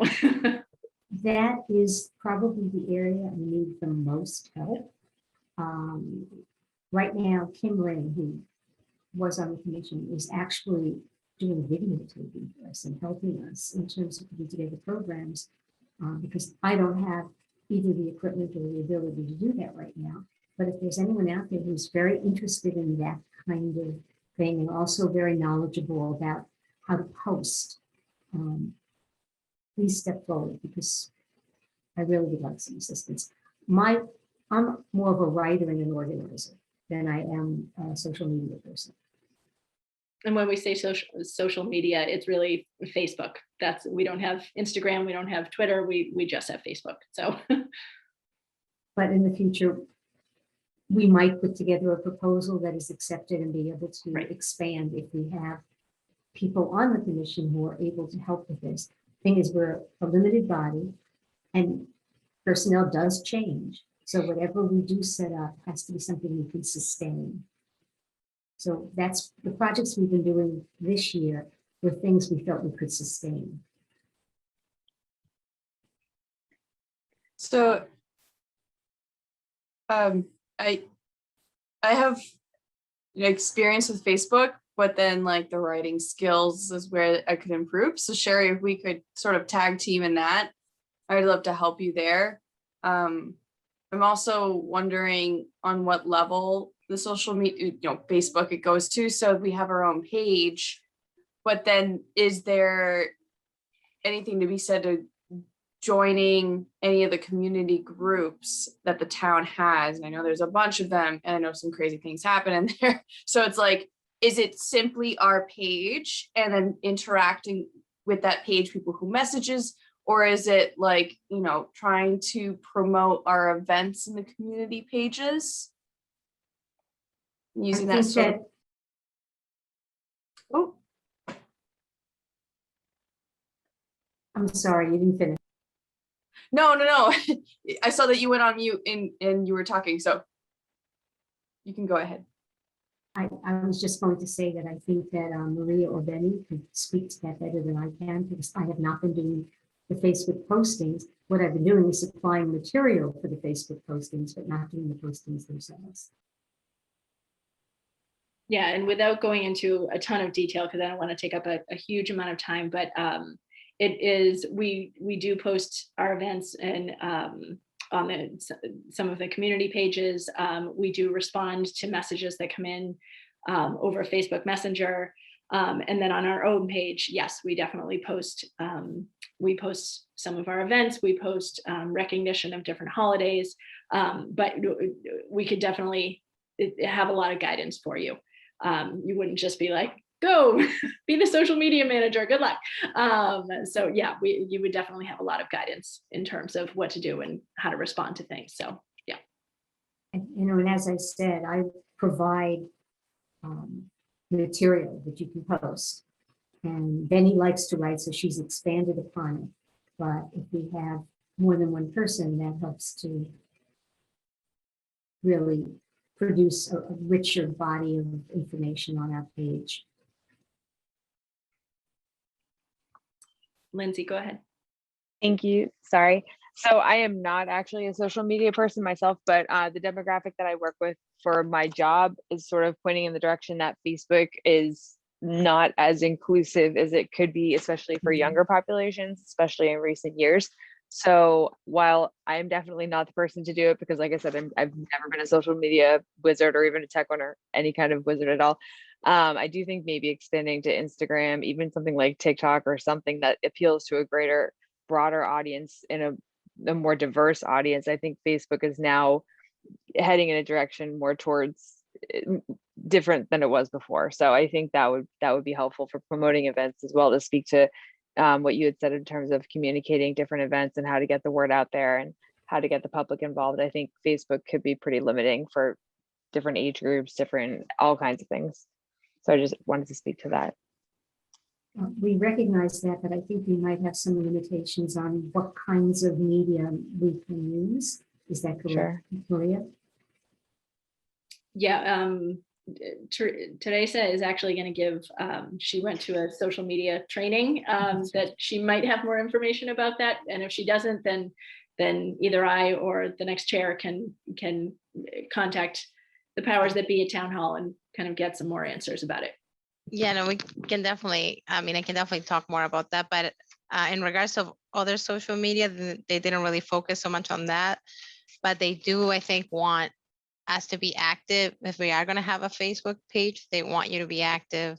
That is probably the area I need the most help. Right now, Kim Ring, who was on the commission, is actually doing videotaping for us and helping us in terms of putting together programs, because I don't have either the equipment or the ability to do that right now. But if there's anyone out there who's very interested in that kind of thing and also very knowledgeable about how to post, please step forward, because I really would like some assistance. I'm more of a writer and an organizer than I am a social media person. And when we say social media, it's really Facebook. We don't have Instagram, we don't have Twitter, we just have Facebook. So, but in the future, we might put together a proposal that is accepted and be able to expand if we have people on the commission who are able to help with this. Thing is, we're a limited body, and personnel does change. So whatever we do set up has to be something we can sustain. So that's the projects we've been doing this year were things we felt we could sustain. So I have experience with Facebook, but then like the writing skills is where I could improve. So Sherry, if we could sort of tag team in that, I'd love to help you there. I'm also wondering on what level the social media, Facebook it goes to. So we have our own page, but then is there anything to be said to joining any of the community groups that the town has. And I know there's a bunch of them, and I know some crazy things happen in there. So it's like, is it simply our page and then interacting with that page, people who messages, or is it like, you know, trying to promote our events in the community pages? Using that sort of. Oh, I'm sorry, you didn't finish. no. I saw that you went on mute and you were talking, so you can go ahead. I was just going to say that I think that Maria or Benny could speak to that better than I can, because I have not been doing the Facebook postings. What I've been doing is supplying material for the Facebook postings, but not doing the postings themselves. Yeah, and without going into a ton of detail, because I don't want to take up a huge amount of time, but it is, we do post our events and on some of the community pages. We do respond to messages that come in over Facebook Messenger. And then on our own page, yes, we definitely post, we post some of our events, we post recognition of different holidays, but we could definitely have a lot of guidance for you. You wouldn't just be like, go be the social media manager, good luck. So yeah, you would definitely have a lot of guidance in terms of what to do and how to respond to things. So yeah. And, you know, and as I said, I provide material that you can post. And Benny likes to write, so she's expanded upon it. But if we have more than one person, that helps to really produce a richer body of information on our page. Lindsay, go ahead. Thank you. Sorry. So I am not actually a social media person myself, but the demographic that I work with for my job is sort of pointing in the direction that Facebook is not as inclusive as it could be, especially for younger populations, especially in recent years. So while I'm definitely not the person to do it, because like I said, I've never been a social media wizard or even a tech one or any kind of wizard at all. I do think maybe expanding to Instagram, even something like TikTok or something that appeals to a broader audience in a more diverse audience. I think Facebook is now heading in a direction more towards different than it was before. So I think that would be helpful for promoting events as well, to speak to what you had said in terms of communicating different events and how to get the word out there and how to get the public involved. I think Facebook could be pretty limiting for different age groups, all kinds of things. So I just wanted to speak to that. We recognize that, but I think we might have some limitations on what kinds of media we can use. Is that correct, Maria? Yeah, Teresa is actually going to give, she went to a social media training that she might have more information about that. And if she doesn't, then either I or the next chair can contact the powers that be at town hall and kind of get some more answers about it. Yeah, no, we can definitely, I mean, I can definitely talk more about that, but in regards to other social media, they didn't really focus so much on that, but they do, I think, want us to be active. If we are going to have a Facebook page, they want you to be active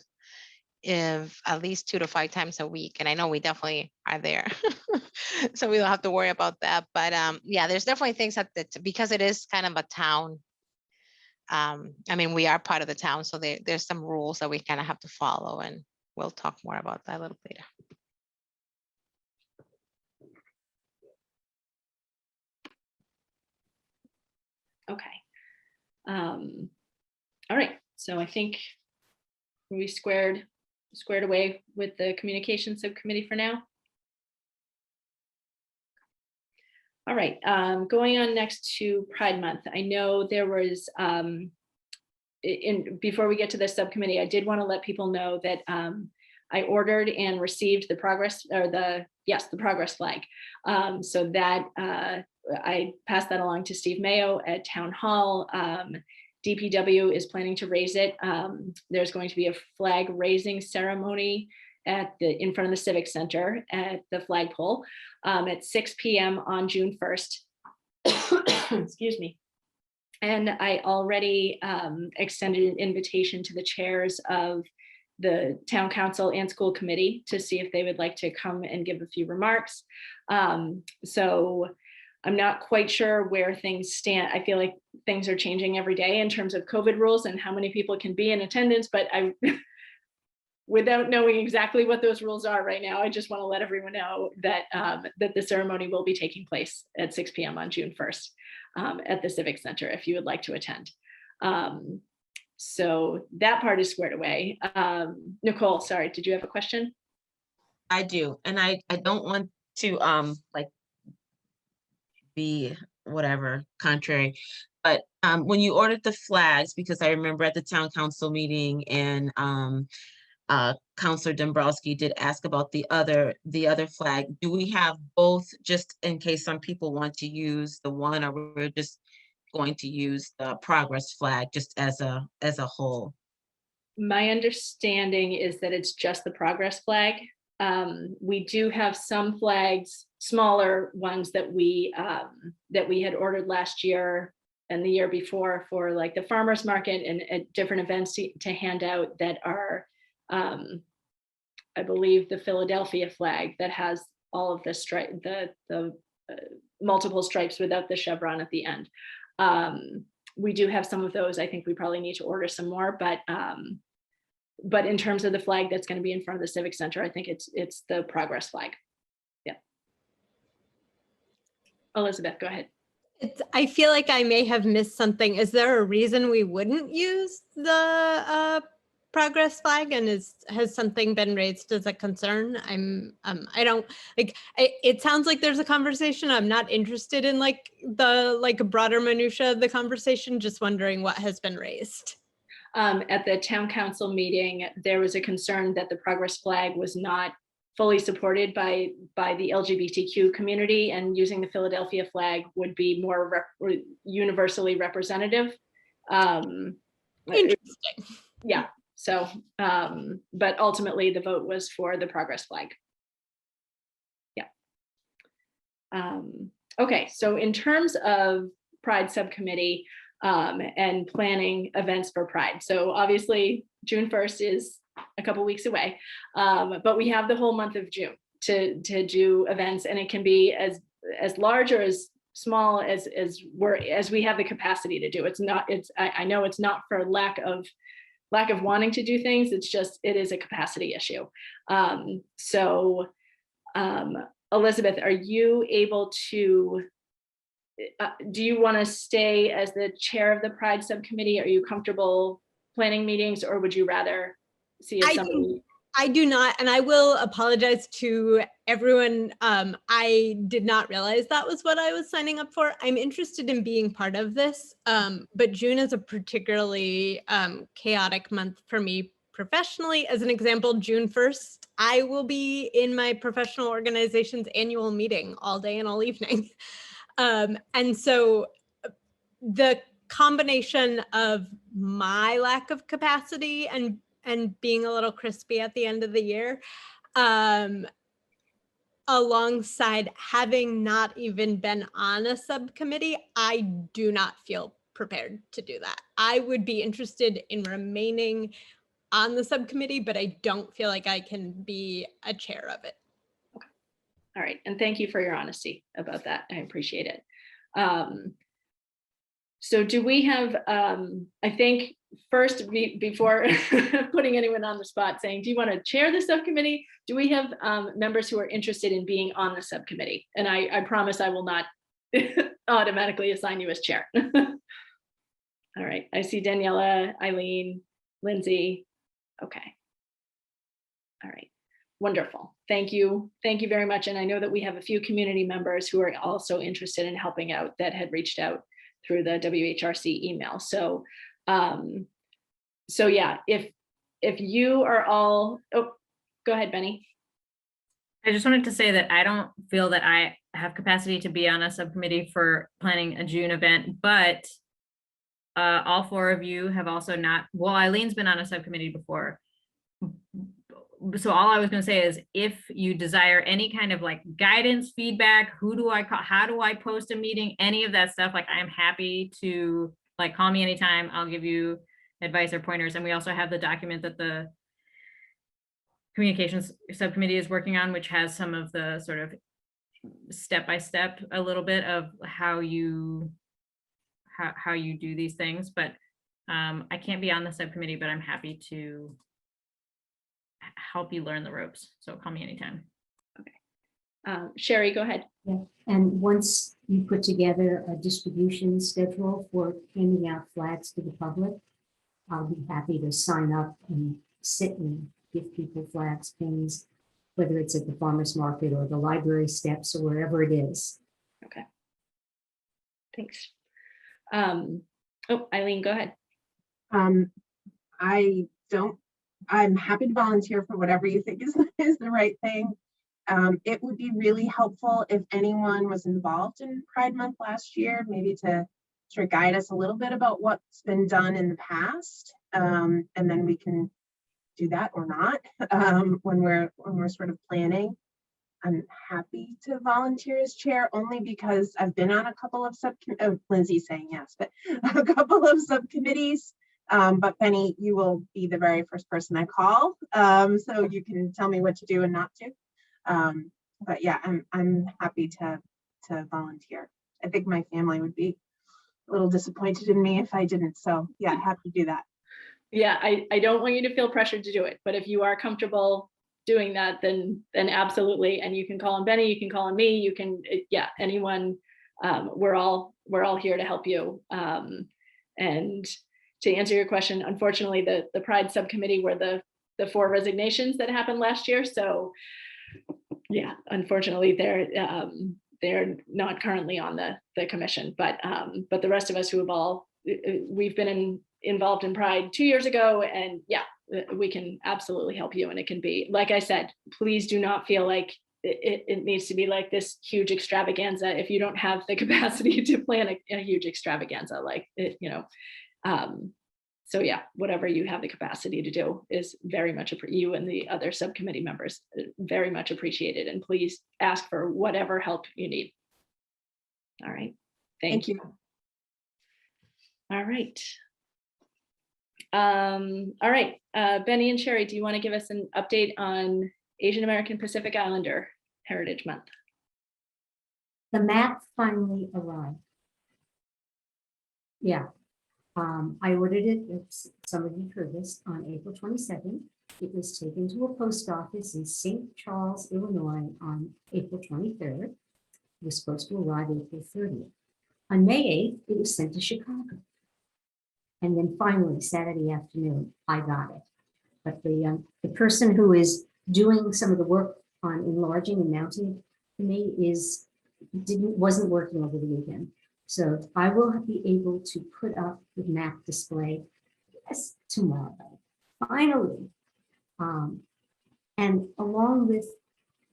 if at least 2 to 5 times a week. And I know we definitely are there. So we don't have to worry about that. But yeah, there's definitely things that because it is kind of a town. I mean, we are part of the town, so there's some rules that we kind of have to follow, and we'll talk more about that a little later. Okay. All right. So I think we squared away with the communication subcommittee for now. All right, going on next to Pride Month. I know there was, before we get to the subcommittee, I did want to let people know that I ordered and received the progress, or the progress flag. So that I passed that along to Steve Mayo at Town Hall. DPW is planning to raise it. There's going to be a flag raising ceremony in front of the Civic Center at the flagpole at 6 p.m. on June 1st. Excuse me. And I already extended an invitation to the chairs of the town council and school committee to see if they would like to come and give a few remarks. So I'm not quite sure where things stand. I feel like things are changing every day in terms of COVID rules and how many people can be in attendance, but I, without knowing exactly what those rules are right now, I just want to let everyone know that that the ceremony will be taking place at 6 p.m. on June 1st at the Civic Center if you would like to attend. So that part is squared away. Nicole, sorry, did you have a question? I do, and I don't want to like be whatever contrary, but when you ordered the flags, because I remember at the town council meeting and Councilor Dombrowski did ask about the other flag. Do we have both, just in case some people want to use the one, or we're just going to use the progress flag just as a whole? My understanding is that it's just the progress flag. We do have some flags, smaller ones that we had ordered last year and the year before for like the farmers market and different events to hand out that are, I believe, the Philadelphia flag that has all of the stripe, the multiple stripes without the chevron at the end. We do have some of those. I think we probably need to order some more, but in terms of the flag that's going to be in front of the Civic Center, I think it's the progress flag. Yeah. Elizabeth, go ahead. I feel like I may have missed something. Is there a reason we wouldn't use the progress flag, and has something been raised as a concern? I don't like it sounds like there's a conversation. I'm not interested in like the broader minutia of the conversation, just wondering what has been raised. At the town council meeting, there was a concern that the progress flag was not fully supported by the LGBTQ community, and using the Philadelphia flag would be more universally representative. Interesting. Yeah. So, but ultimately the vote was for the progress flag. Yeah. Okay, so in terms of Pride subcommittee and planning events for Pride. So obviously June 1st is a couple weeks away, but we have the whole month of June to do events, and it can be as large or as small as we have the capacity to do. It's not, I know it's not for lack of wanting to do things. It's just, it is a capacity issue. Elizabeth, are you able to, do you want to stay as the chair of the Pride subcommittee? Are you comfortable planning meetings, or would you rather see if somebody? I do not, and I will apologize to everyone. I did not realize that was what I was signing up for. I'm interested in being part of this, but June is a particularly chaotic month for me professionally. As an example, June 1st, I will be in my professional organization's annual meeting all day and all evening. And so the combination of my lack of capacity and being a little crispy at the end of the year, alongside having not even been on a subcommittee, I do not feel prepared to do that. I would be interested in remaining on the subcommittee, but I don't feel like I can be a chair of it. Okay. All right, and thank you for your honesty about that. I appreciate it. So do we have, I think first, before putting anyone on the spot saying, do you want to chair the subcommittee? Do we have members who are interested in being on the subcommittee? And I promise I will not automatically assign you as chair. All right, I see Daniela, Eileen, Lindsay. Okay. All right, wonderful. Thank you. Thank you very much. And I know that we have a few community members who are also interested in helping out that had reached out through the WHRC email. So, so yeah, if you are all, oh, go ahead, Benny. I just wanted to say that I don't feel that I have capacity to be on a subcommittee for planning a June event, but all four of you have also not, well, Eileen's been on a subcommittee before. So all I was going to say is, if you desire any kind of like guidance, feedback, who do I call, how do I post a meeting, any of that stuff, like I am happy to like call me anytime. I'll give you advice or pointers. And we also have the document that the communications subcommittee is working on, which has some of the sort of step-by-step, a little bit of how you do these things. But I can't be on the subcommittee, but I'm happy to help you learn the ropes. So call me anytime. Sherry, go ahead. Yeah, and once you put together a distribution schedule for handing out flags to the public, I'll be happy to sign up and sit and give people flags, pins, whether it's at the farmer's market or the library steps or wherever it is. Okay. Thanks. Oh, Eileen, go ahead. I'm happy to volunteer for whatever you think is the right thing. It would be really helpful if anyone was involved in Pride Month last year, maybe to sort of guide us a little bit about what's been done in the past. And then we can do that or not when we're sort of planning. I'm happy to volunteer as chair only because I've been on a couple of Lindsay's saying yes, but a couple of subcommittees. But Benny, you will be the very first person I call, so you can tell me what to do and not to. But yeah, I'm happy to volunteer. I think my family would be a little disappointed in me if I didn't. So yeah, happy to do that. Yeah, I don't want you to feel pressured to do it, but if you are comfortable doing that, then absolutely. And you can call on Benny, you can call on me, you can, yeah, anyone. We're all here to help you. And to answer your question, unfortunately, the Pride subcommittee were the 4 resignations that happened last year. So yeah, unfortunately, they're not currently on the commission, but the rest of us who have we've been involved in Pride 2 years ago, and yeah, we can absolutely help you. And it can be, like I said, please do not feel like it needs to be like this huge extravaganza if you don't have the capacity to plan a huge extravaganza, like it, you know. So yeah, whatever you have the capacity to do is very much you and the other subcommittee members very much appreciated. And please ask for whatever help you need. All right. Thank you. All right. All right. Benny and Sherry, do you want to give us an update on Asian American Pacific Islander Heritage Month? The map finally arrived. Yeah. I ordered it, some of you heard this, on April 22nd. It was taken to a post office in St. Charles, Illinois on April 23rd. It was supposed to arrive April 30th. On May 8th, it was sent to Chicago. And then finally, Saturday afternoon, I got it. But the person who is doing some of the work on enlarging and mounting it for me wasn't working over the weekend. So I will be able to put up the map display tomorrow, finally. And along with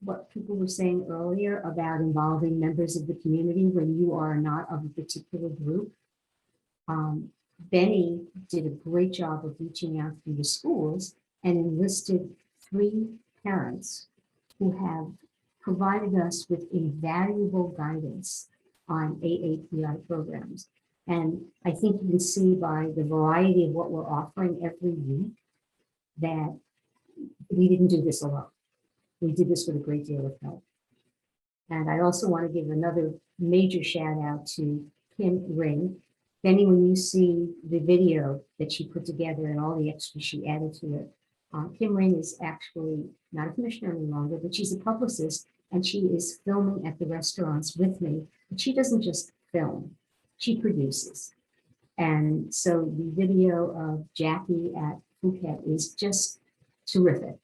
what people were saying earlier about involving members of the community when you are not of a particular group, Benny did a great job of reaching out through the schools and enlisted 3 parents who have provided us with invaluable guidance on AAPI programs. And I think you can see by the variety of what we're offering every week that we didn't do this alone. We did this with a great deal of help. And I also want to give another major shout out to Kim Ring. Benny, when you see the video that she put together and all the extras she added to it, Kim Ring is actually not a commissioner any longer, but she's a publicist, and she is filming at the restaurants with me. But she doesn't just film, she produces. And so the video of Jackie at Phuket is just terrific.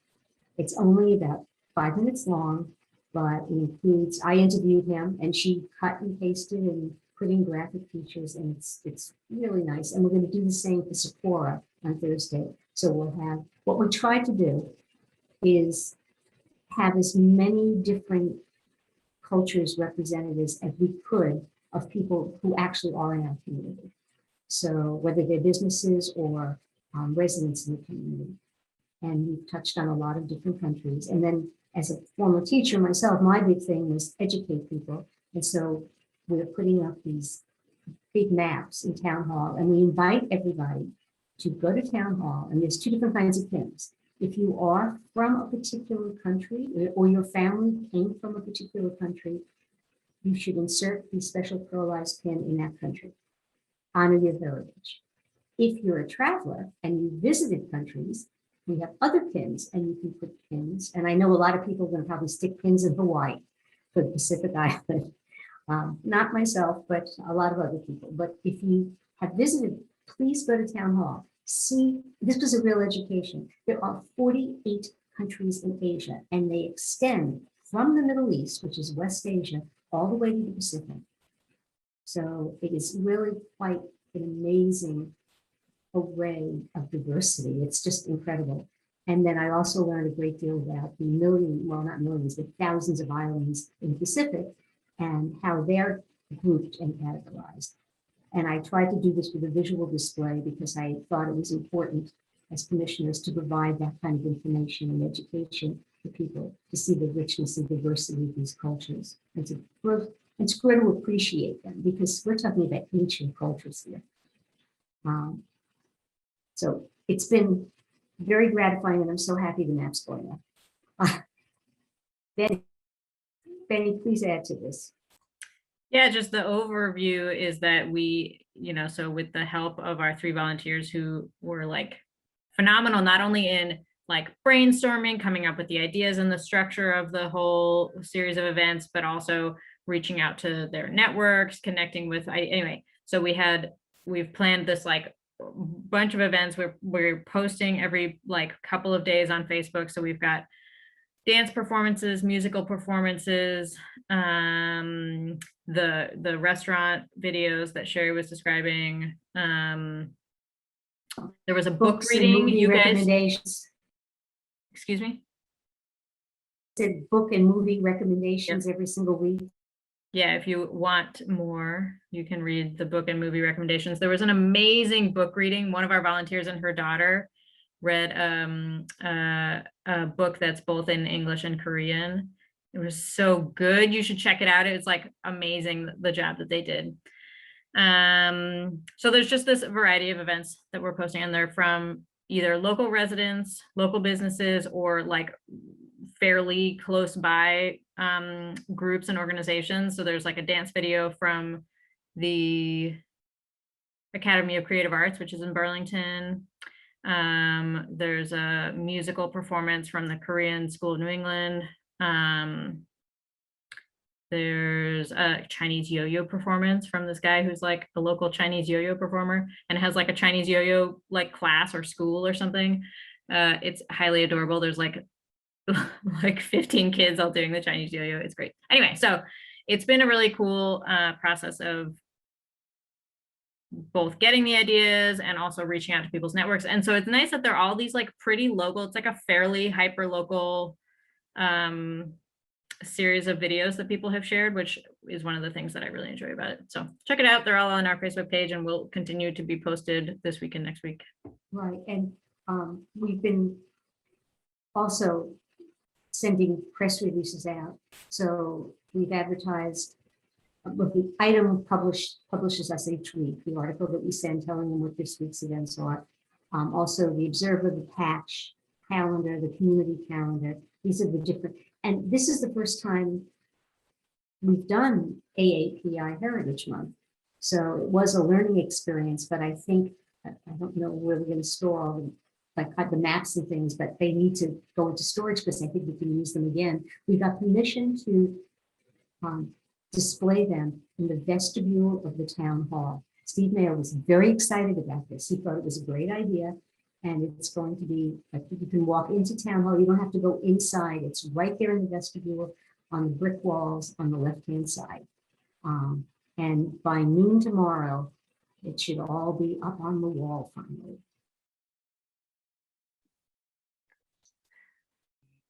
It's only about 5 minutes long, but it includes, I interviewed him and she cut and pasted and put in graphic features, and it's really nice. And we're going to do the same for Sephora on Thursday. So we'll have, what we try to do is have as many different cultures represented as we could of people who actually are in our community. So whether they're businesses or residents in the community. And we've touched on a lot of different countries. And then as a former teacher myself, my big thing was educate people. And so we're putting up these big maps in town hall, and we invite everybody to go to town hall. And there's 2 different kinds of pins. If you are from a particular country or your family came from a particular country, you should insert the special pearlized pin in that country. Honor your heritage. If you're a traveler and you visited countries, we have other pins and you can put pins. And I know a lot of people are going to probably stick pins in Hawaii for the Pacific Island. Not myself, but a lot of other people. But if you have visited, please go to town hall. See, this was a real education. There are 48 countries in Asia, and they extend from the Middle East, which is West Asia, all the way to the Pacific. So it is really quite an amazing array of diversity. It's just incredible. And then I also learned a great deal about the well, not millions, but thousands of islands in the Pacific and how they're grouped and categorized. And I tried to do this with a visual display because I thought it was important as commissioners to provide that kind of information and education for people to see the richness and diversity of these cultures and to grow to appreciate them, because we're talking about ancient cultures here. So it's been very gratifying, and I'm so happy the map's going up. Benny, please add to this. Yeah, just the overview is that we, so with the help of our 3 volunteers who were like phenomenal, not only in like brainstorming, coming up with the ideas and the structure of the whole series of events, but also reaching out to their networks, connecting with, anyway, so we've planned this like bunch of events. We're posting every like couple of days on Facebook. So we've got dance performances, musical performances, the restaurant videos that Sherry was describing. There was a book reading. You guys, excuse me? Said book and movie recommendations every single week. Yeah, if you want more, you can read the book and movie recommendations. There was an amazing book reading. One of our volunteers and her daughter read a book that's both in English and Korean. It was so good. You should check it out. It's like amazing, the job that they did. So there's just this variety of events that we're posting, and they're from either local residents, local businesses, or like fairly close by groups and organizations. So there's like a dance video from the Academy of Creative Arts, which is in Burlington. There's a musical performance from the Korean School of New England. There's a Chinese yo-yo performance from this guy who's like a local Chinese yo-yo performer and has like a Chinese yo-yo like class or school or something. It's highly adorable. There's like 15 kids all doing the Chinese yo-yo. It's great. Anyway, so it's been a really cool process of both getting the ideas and also reaching out to people's networks. And so it's nice that they're all these like pretty local, it's like a fairly hyper local series of videos that people have shared, which is one of the things that I really enjoy about it. So check it out. They're all on our Facebook page and will continue to be posted this week and next week. Right. And we've been also sending press releases out. So we've advertised, the item publishes us each week, the article that we send telling them what this week's events are. Also the Observer, the Patch calendar, the community calendar. These are the different, and this is the first time we've done AAPI Heritage Month. So it was a learning experience, but I think, I don't know where we're going to store all the, like the maps and things, but they need to go into storage because I think we can use them again. We got permission to display them in the vestibule of the town hall. Steve Mayer was very excited about this. He thought it was a great idea. And it's going to be, like, you can walk into town hall. You don't have to go inside. It's right there in the vestibule on the brick walls on the left-hand side. And by noon tomorrow, it should all be up on the wall finally.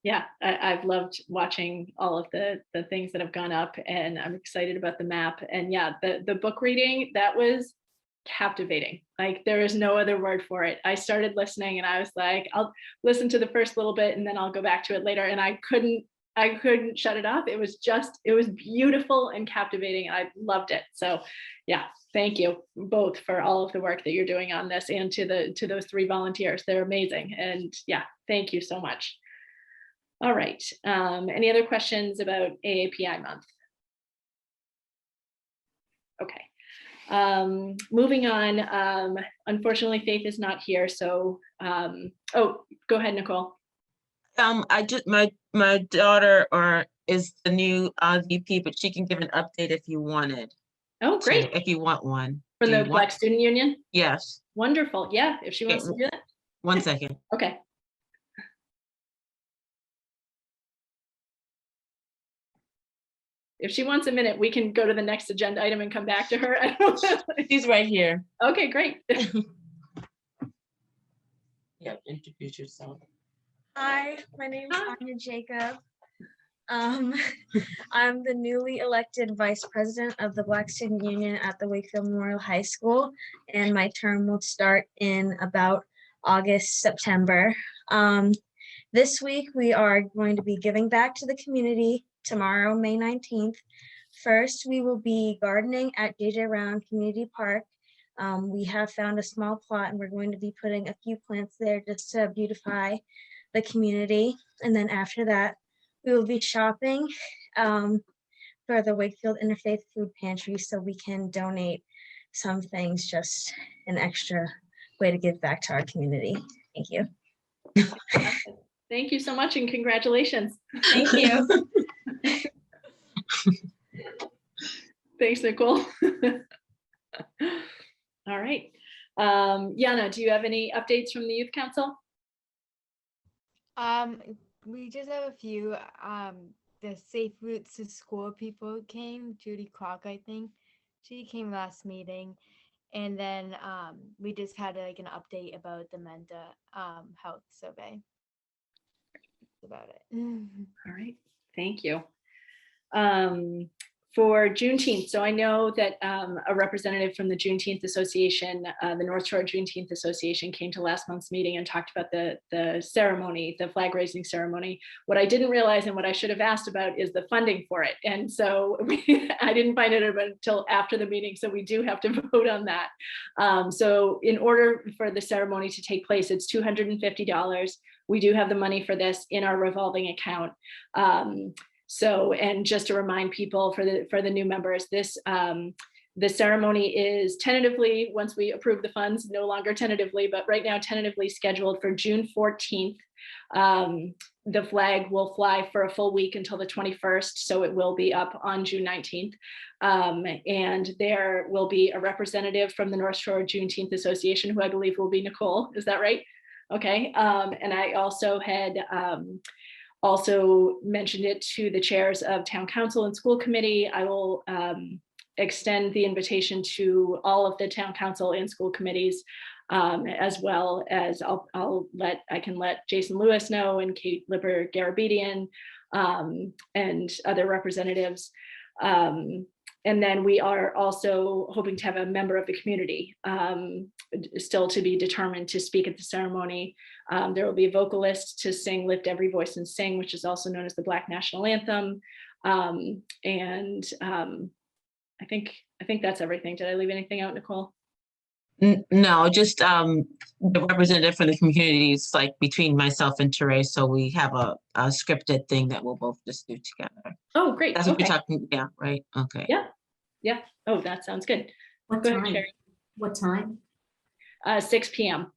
Yeah, I've loved watching all of the things that have gone up, and I'm excited about the map. And yeah, the book reading, that was captivating. Like there is no other word for it. I started listening and I was like, I'll listen to the first little bit and then I'll go back to it later. And I couldn't I couldn't shut it off. It was beautiful and captivating. I loved it. So yeah, thank you both for all of the work that you're doing on this, and to those 3 volunteers. They're amazing. And yeah, thank you so much. All right. Any other questions about AAPI month? Okay. Moving on. Unfortunately, Faith is not here. So, oh, go ahead, Nicole. I just my daughter is the new VP, but she can give an update if you wanted. Oh, great. If you want one. From the Black Student Union? Yes. Wonderful. Yeah, if she wants to do that. 1 second. Okay. If she wants a minute, we can go to the next agenda item and come back to her. She's right here. Okay, great. Yeah, introduce yourself. Hi, my name is Anya Jacob. I'm the newly elected vice president of the Black Student Union at the Wakefield Memorial High School, and my term will start in about August, September. This week, we are going to be giving back to the community tomorrow, May 19th. First, we will be gardening at JJ Round Community Park. We have found a small plot and we're going to be putting a few plants there just to beautify the community. And then after that, we will be shopping for the Wakefield Interfaith Food Pantry so we can donate some things, just an extra way to give back to our community. Thank you. Thank you so much and congratulations. Thank you. Thanks, Nicole. All right. Yana, do you have any updates from the Youth Council? We just have a few. The Safe Routes to School people came. Judy Clark, I think. She came last meeting. And then we just had like an update about the Menda health survey. That's about it. All right, thank you. For Juneteenth, so I know that a representative from the Juneteenth Association, the North Shore Juneteenth Association, came to last month's meeting and talked about the ceremony, the flag raising ceremony. What I didn't realize and what I should have asked about is the funding for it. And so I didn't find it until after the meeting, so we do have to vote on that. So in order for the ceremony to take place, it's $250. We do have the money for this in our revolving account. So, and just to remind people for the new members, this the ceremony is tentatively, once we approve the funds, no longer tentatively, but right now tentatively scheduled for June 14th. The flag will fly for a full week until the 21st, so it will be up on June 19th. And there will be a representative from the North Shore Juneteenth Association, who I believe will be Nicole. Is that right? Okay. And I also had also mentioned it to the chairs of town council and school committee. I will extend the invitation to all of the town council and school committees, as well as I can let Jason Lewis know, and Kate Lipper Garabedian, and other representatives. And then we are also hoping to have a member of the community, still to be determined, to speak at the ceremony. There will be a vocalist to sing Lift Every Voice and Sing, which is also known as the Black National Anthem. And I think that's everything. Did I leave anything out, Nicole? No, just the representative for the communities, like between myself and Therese. So we have a scripted thing that we'll both just do together. Oh, great. That's what Okay. you're talking. Yeah, right. Okay. Yeah. Yeah. Oh, that sounds good. What Go ahead, time? Sherry. What time? 6 p.m.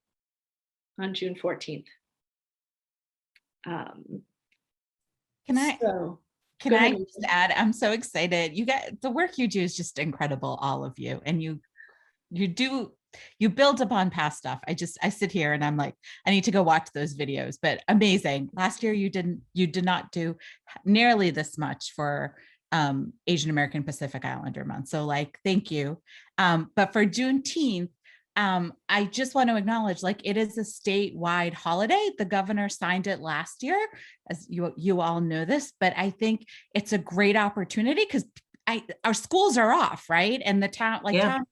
on June 14th. Can I So, Can go I ahead. just add, I'm so excited. You get the work you do is just incredible, all of you. And you build upon past stuff. I sit here and I'm like, I need to go watch those videos, but amazing. Last year you did not do nearly this much for Asian American Pacific Islander month. So like, thank you. But for Juneteenth, I just want to acknowledge, like, it is a statewide holiday. The governor signed it last year, as you all know this, but I think it's a great opportunity because our schools are off, right? And the town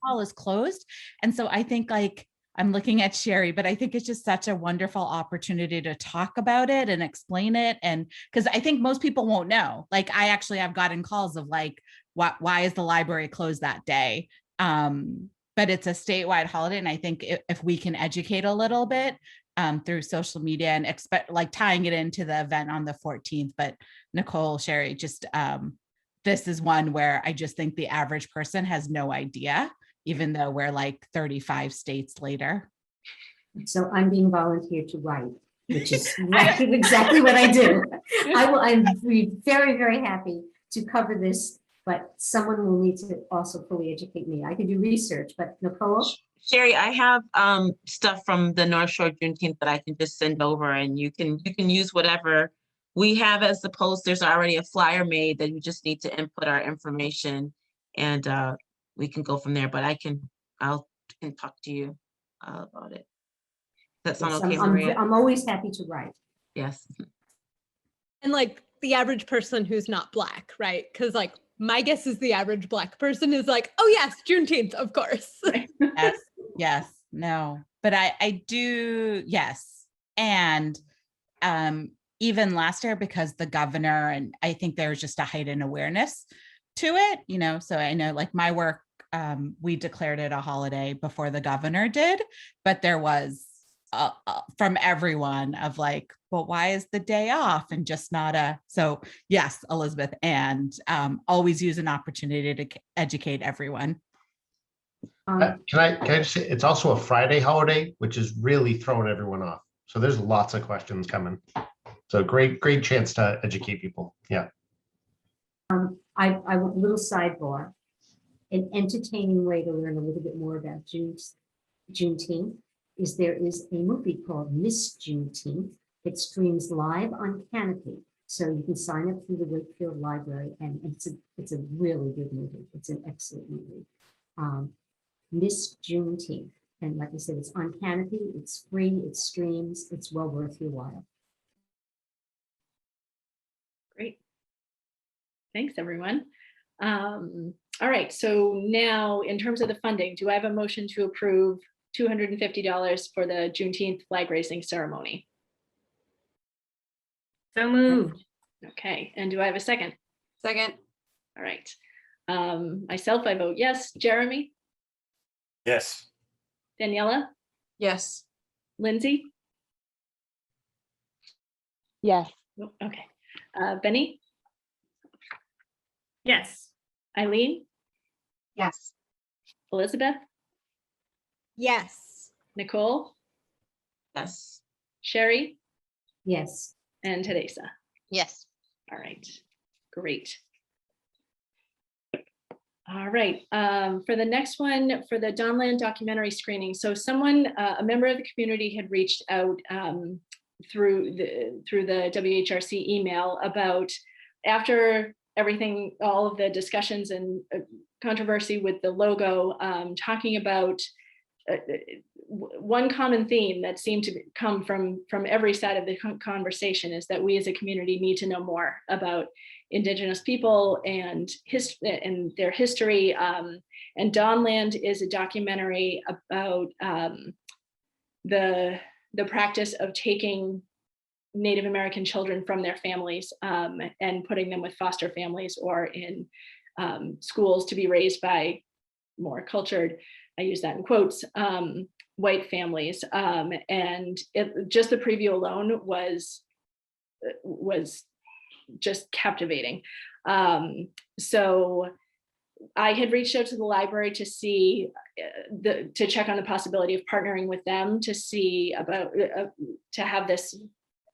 hall is closed. And so I think, like, I'm looking at Sherry, but I think it's just such a wonderful opportunity to talk about it and explain it. And because I think most people won't know, like I actually have gotten calls of like, why is the library closed that day? But it's a statewide holiday. And I think if we can educate a little bit through social media and expect like tying it into the event on the 14th. But Nicole, Sherry, just this is one where I just think the average person has no idea, even though we're like 35 states later. So I'm being volunteered to write, which is exactly what I do. I'm very, very happy to cover this, but someone will need to also fully educate me. I can do research, but Nicole? Sherry, I have stuff from the North Shore Juneteenth that I can just send over, and you can use whatever we have as the post. There's already a flyer made that you just need to input our information, and we can go from there. But I can talk to you about it. That sound Yes, okay, Maria? I'm always happy to write. Yes. And like the average person who's not Black, right? Because like my guess is the average Black person is like, oh yes, Juneteenth, of course. Yes, no, but I do, yes. And even last year, because the governor, and I think there's just a heightened awareness to it, you know, so I know like my work, we declared it a holiday before the governor did, but there was from everyone of like, well, why is the day off and just not so yes, Elizabeth, and always use an opportunity to educate everyone. Can I just say, it's also a Friday holiday, which is really throwing everyone off. So there's lots of questions coming. So great chance to educate people. Yeah. I have a little sidebar. An entertaining way to learn a little bit more about Juneteenth is there is a movie called Miss Juneteenth. It streams live on Canopy. So you can sign up through the Wakefield Library, and it's a really good movie. It's an excellent movie. Miss Juneteenth. And like I said, it's on Canopy, it's free, it streams, it's well worth your while. Great. Thanks, everyone. All right, so now in terms of the funding, do I have a motion to approve $250 for the Juneteenth flag raising ceremony? So moved. Okay, and do I have a second? Second. All right. Myself, I vote yes. Jeremy? Yes. Daniela? Yes. Lindsay? Yes. Oh, okay. Benny? Yes. Eileen? Yes. Elizabeth? Yes. Nicole? Yes. Sherry? Yes. And Teresa? Yes. All right, great. All right, for the next one, for the Dawnland documentary screening. So someone, a member of the community had reached out through the WHRC email about after everything, all of the discussions and controversy with the logo, talking about one common theme that seemed to come from every side of the conversation is that we as a community need to know more about Indigenous people and their history. And Dawnland is a documentary about the practice of taking Native American children from their families and putting them with foster families or in schools to be raised by more cultured, I use that in quotes, white families. And just the preview alone was just captivating. So I had reached out to the library to see, to check on the possibility of partnering with them to see about, to have this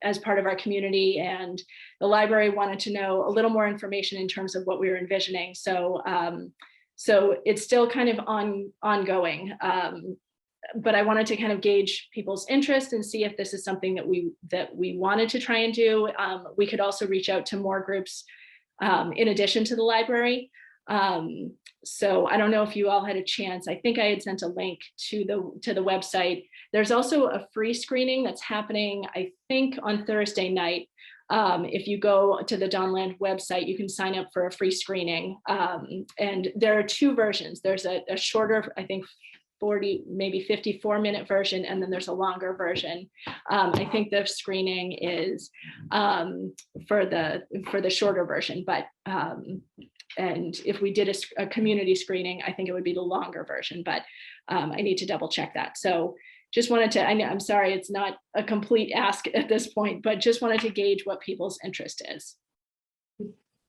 as part of our community. And the library wanted to know a little more information in terms of what we were envisioning. So, so it's still kind of ongoing. But I wanted to kind of gauge people's interest and see if this is something that we wanted to try and do. We could also reach out to more groups in addition to the library. So I don't know if you all had a chance. I think I had sent a link to the website. There's also a free screening that's happening, I think, on Thursday night. If you go to the Dawnland website, you can sign up for a free screening. And there are two versions. There's a shorter, I think 40, maybe 54-minute version, and then there's a longer version. I think the screening is for the shorter version, but and if we did a community screening, I think it would be the longer version, but I need to double check that. So just wanted to, I'm sorry, it's not a complete ask at this point, but just wanted to gauge what people's interest is.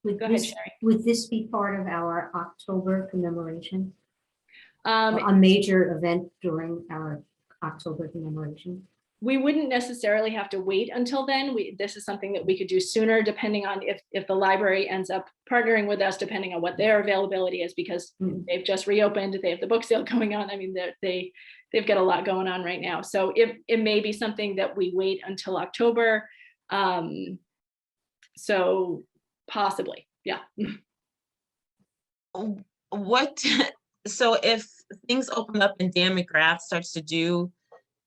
Would Go ahead, this, Sherry. would this be part of our October commemoration? A major event during our October commemoration? We wouldn't necessarily have to wait until then. This is something that we could do sooner, depending on if the library ends up partnering with us, depending on what their availability is, because they've just reopened, they have the book sale going on. I mean, they've got a lot going on right now. So it may be something that we wait until October. So possibly, yeah. What, so if things open up and Dan McGrath starts to do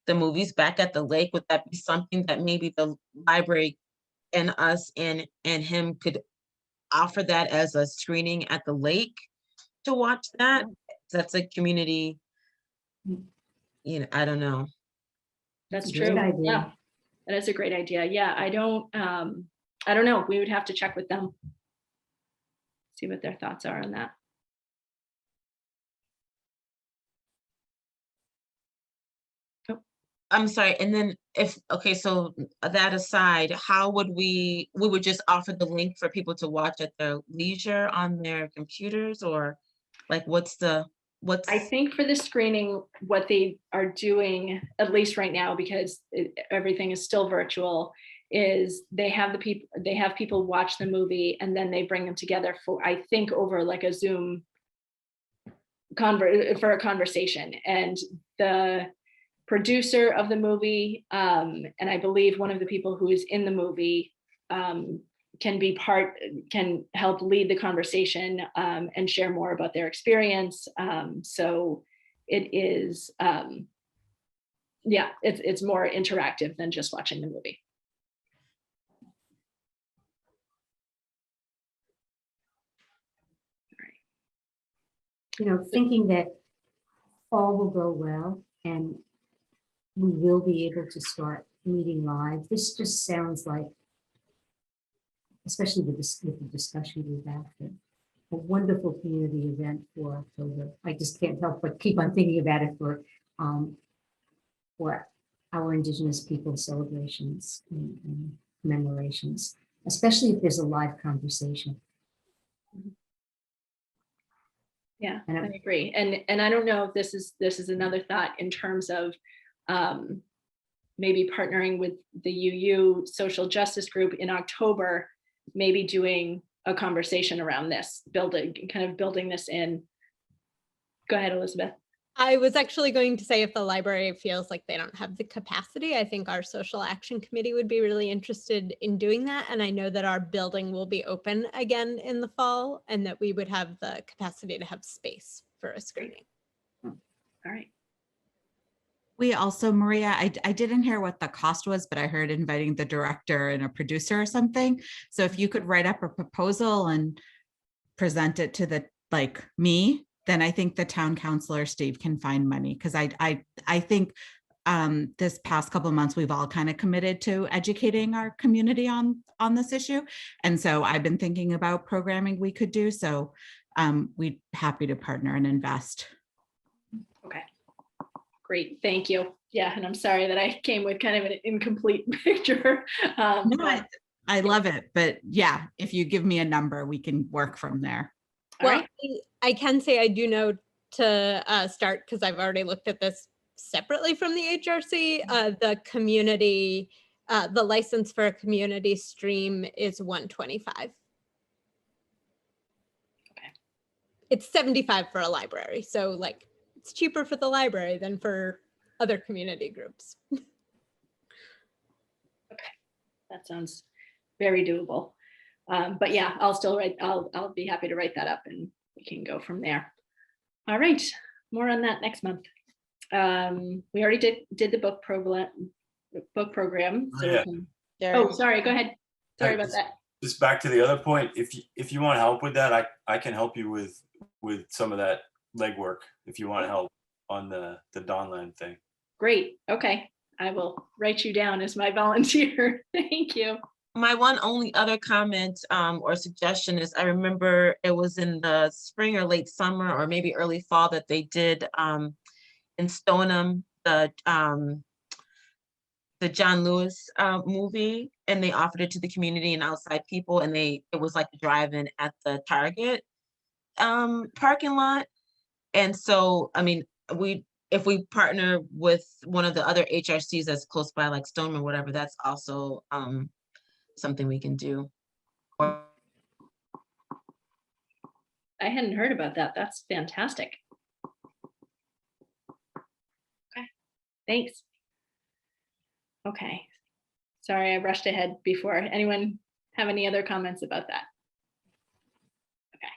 the movies back at the lake, would that be something that maybe the library and us and him could offer that as a screening at the lake to watch that? That's a community, you know, I don't know. That's true. Yeah, that is a great idea. Yeah, I don't know. We would have to check with them, see what their thoughts are on that. I'm sorry, and then okay, so that aside, how would we would just offer the link for people to watch at their leisure on their computers, or like what's I think for the screening, what they are doing, at least right now, because everything is still virtual, is they have people watch the movie and then they bring them together for, I think, over like a Zoom for a conversation. And the producer of the movie, and I believe one of the people who is in the movie can help lead the conversation and share more about their experience. So it is, yeah, it's more interactive than just watching the movie. You know, thinking that fall will go well and we will be able to start meeting live. This just sounds like, especially with the discussion we've had, a wonderful community event for October. I just can't help but keep on thinking about it for our Indigenous people celebrations and commemorations, especially if there's a live conversation. Yeah, I agree. And I don't know if this is another thought in terms of maybe partnering with the UU social justice group in October, maybe doing a conversation around this, building this in. Go ahead, Elizabeth. I was actually going to say, if the library feels like they don't have the capacity, I think our social action committee would be really interested in doing that. And I know that our building will be open again in the fall and that we would have the capacity to have space for a screening. All right. We also, Maria, I didn't hear what the cost was, but I heard inviting the director and a producer or something. So if you could write up a proposal and present it to me, then I think the town councilor, Steve, can find money. Because I think this past couple of months, we've all kind of committed to educating our community on this issue. And so I've been thinking about programming we could do. So we'd happy to partner and invest. Okay. Great, thank you. Yeah, and I'm sorry that I came with kind of an incomplete picture. No, I love it, but yeah, if you give me a number, we can work from there. Well, right. I can say I do know to start, because I've already looked at this separately from the HRC. The community, the license for a community stream is $125. Okay. It's $75 for a library, so like it's cheaper for the library than for other community groups. Okay, that sounds very doable. But yeah, I'll be happy to write that up and we can go from there. All right, more on that next month. We already did the book program. So yeah. Oh, sorry, go ahead. Sorry about that. Just back to the other point, if you want help with that, I can help you with some of that legwork if you want to help. on the Dawnland thing. Great. Okay. I will write you down as my volunteer. Thank you. My one only other comment or suggestion is I remember it was in the spring or late summer or maybe early fall that they did in Stoneham the John Lewis movie, and they offered it to the community and outside people, and it was like a drive-in at the Target parking lot. And so, I mean, if we partner with one of the other HRCs that's close by, like Stoneman or whatever, that's also something we can do. I hadn't heard about that. That's fantastic. Okay, thanks. Okay, sorry, I rushed ahead before. Anyone have any other comments about that? Okay,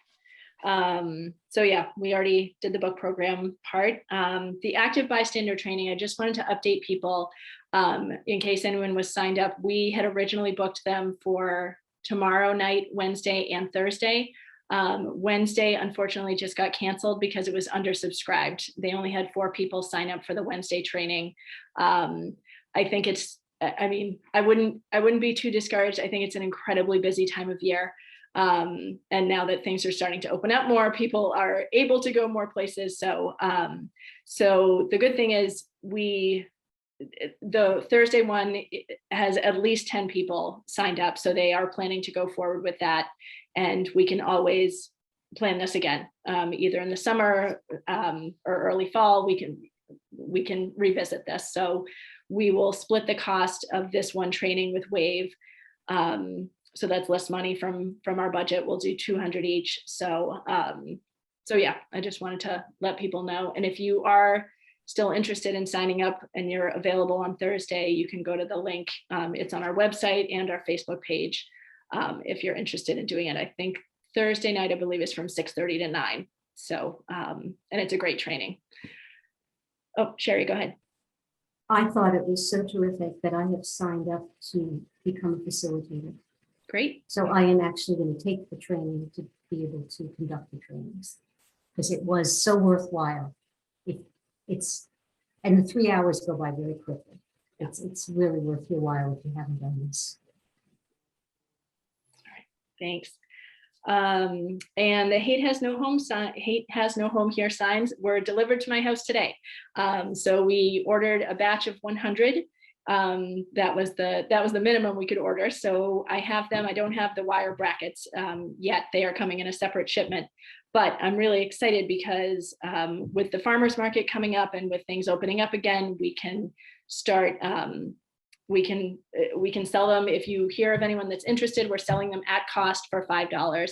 so yeah, we already did the book program part. The active bystander training, I just wanted to update people in case anyone was signed up. We had originally booked them for tomorrow night, Wednesday and Thursday. Wednesday, unfortunately, just got canceled because it was undersubscribed. They only had 4 people sign up for the Wednesday training. I think it's, I mean, I wouldn't be too discouraged. I think it's an incredibly busy time of year. And now that things are starting to open up more, people are able to go more places. So, so the good thing is the Thursday one has at least 10 people signed up. So they are planning to go forward with that. And we can always plan this again, either in the summer or early fall, we can revisit this. So we will split the cost of this one training with Wave. So that's less money from our budget. We'll do 200 each. So, so yeah, I just wanted to let people know. And if you are still interested in signing up and you're available on Thursday, you can go to the link. It's on our website and our Facebook page if you're interested in doing it. I think Thursday night, I believe, is from 6:30 to 9. So, and it's a great training. Oh, Sherry, go ahead. I thought it was so terrific that I have signed up to become a facilitator. Great. So I am actually going to take the training to be able to conduct the trainings because it was so worthwhile. And the 3 hours go by very quickly. It's really worth your while if you haven't done this. All right, thanks. And the hate has no home here signs were delivered to my house today. So we ordered a batch of 100. That was the minimum we could order. So I have them. I don't have the wire brackets yet. They are coming in a separate shipment, but I'm really excited because with the farmers market coming up and with things opening up again, we can start, we can sell them. If you hear of anyone that's interested, we're selling them at cost for $5.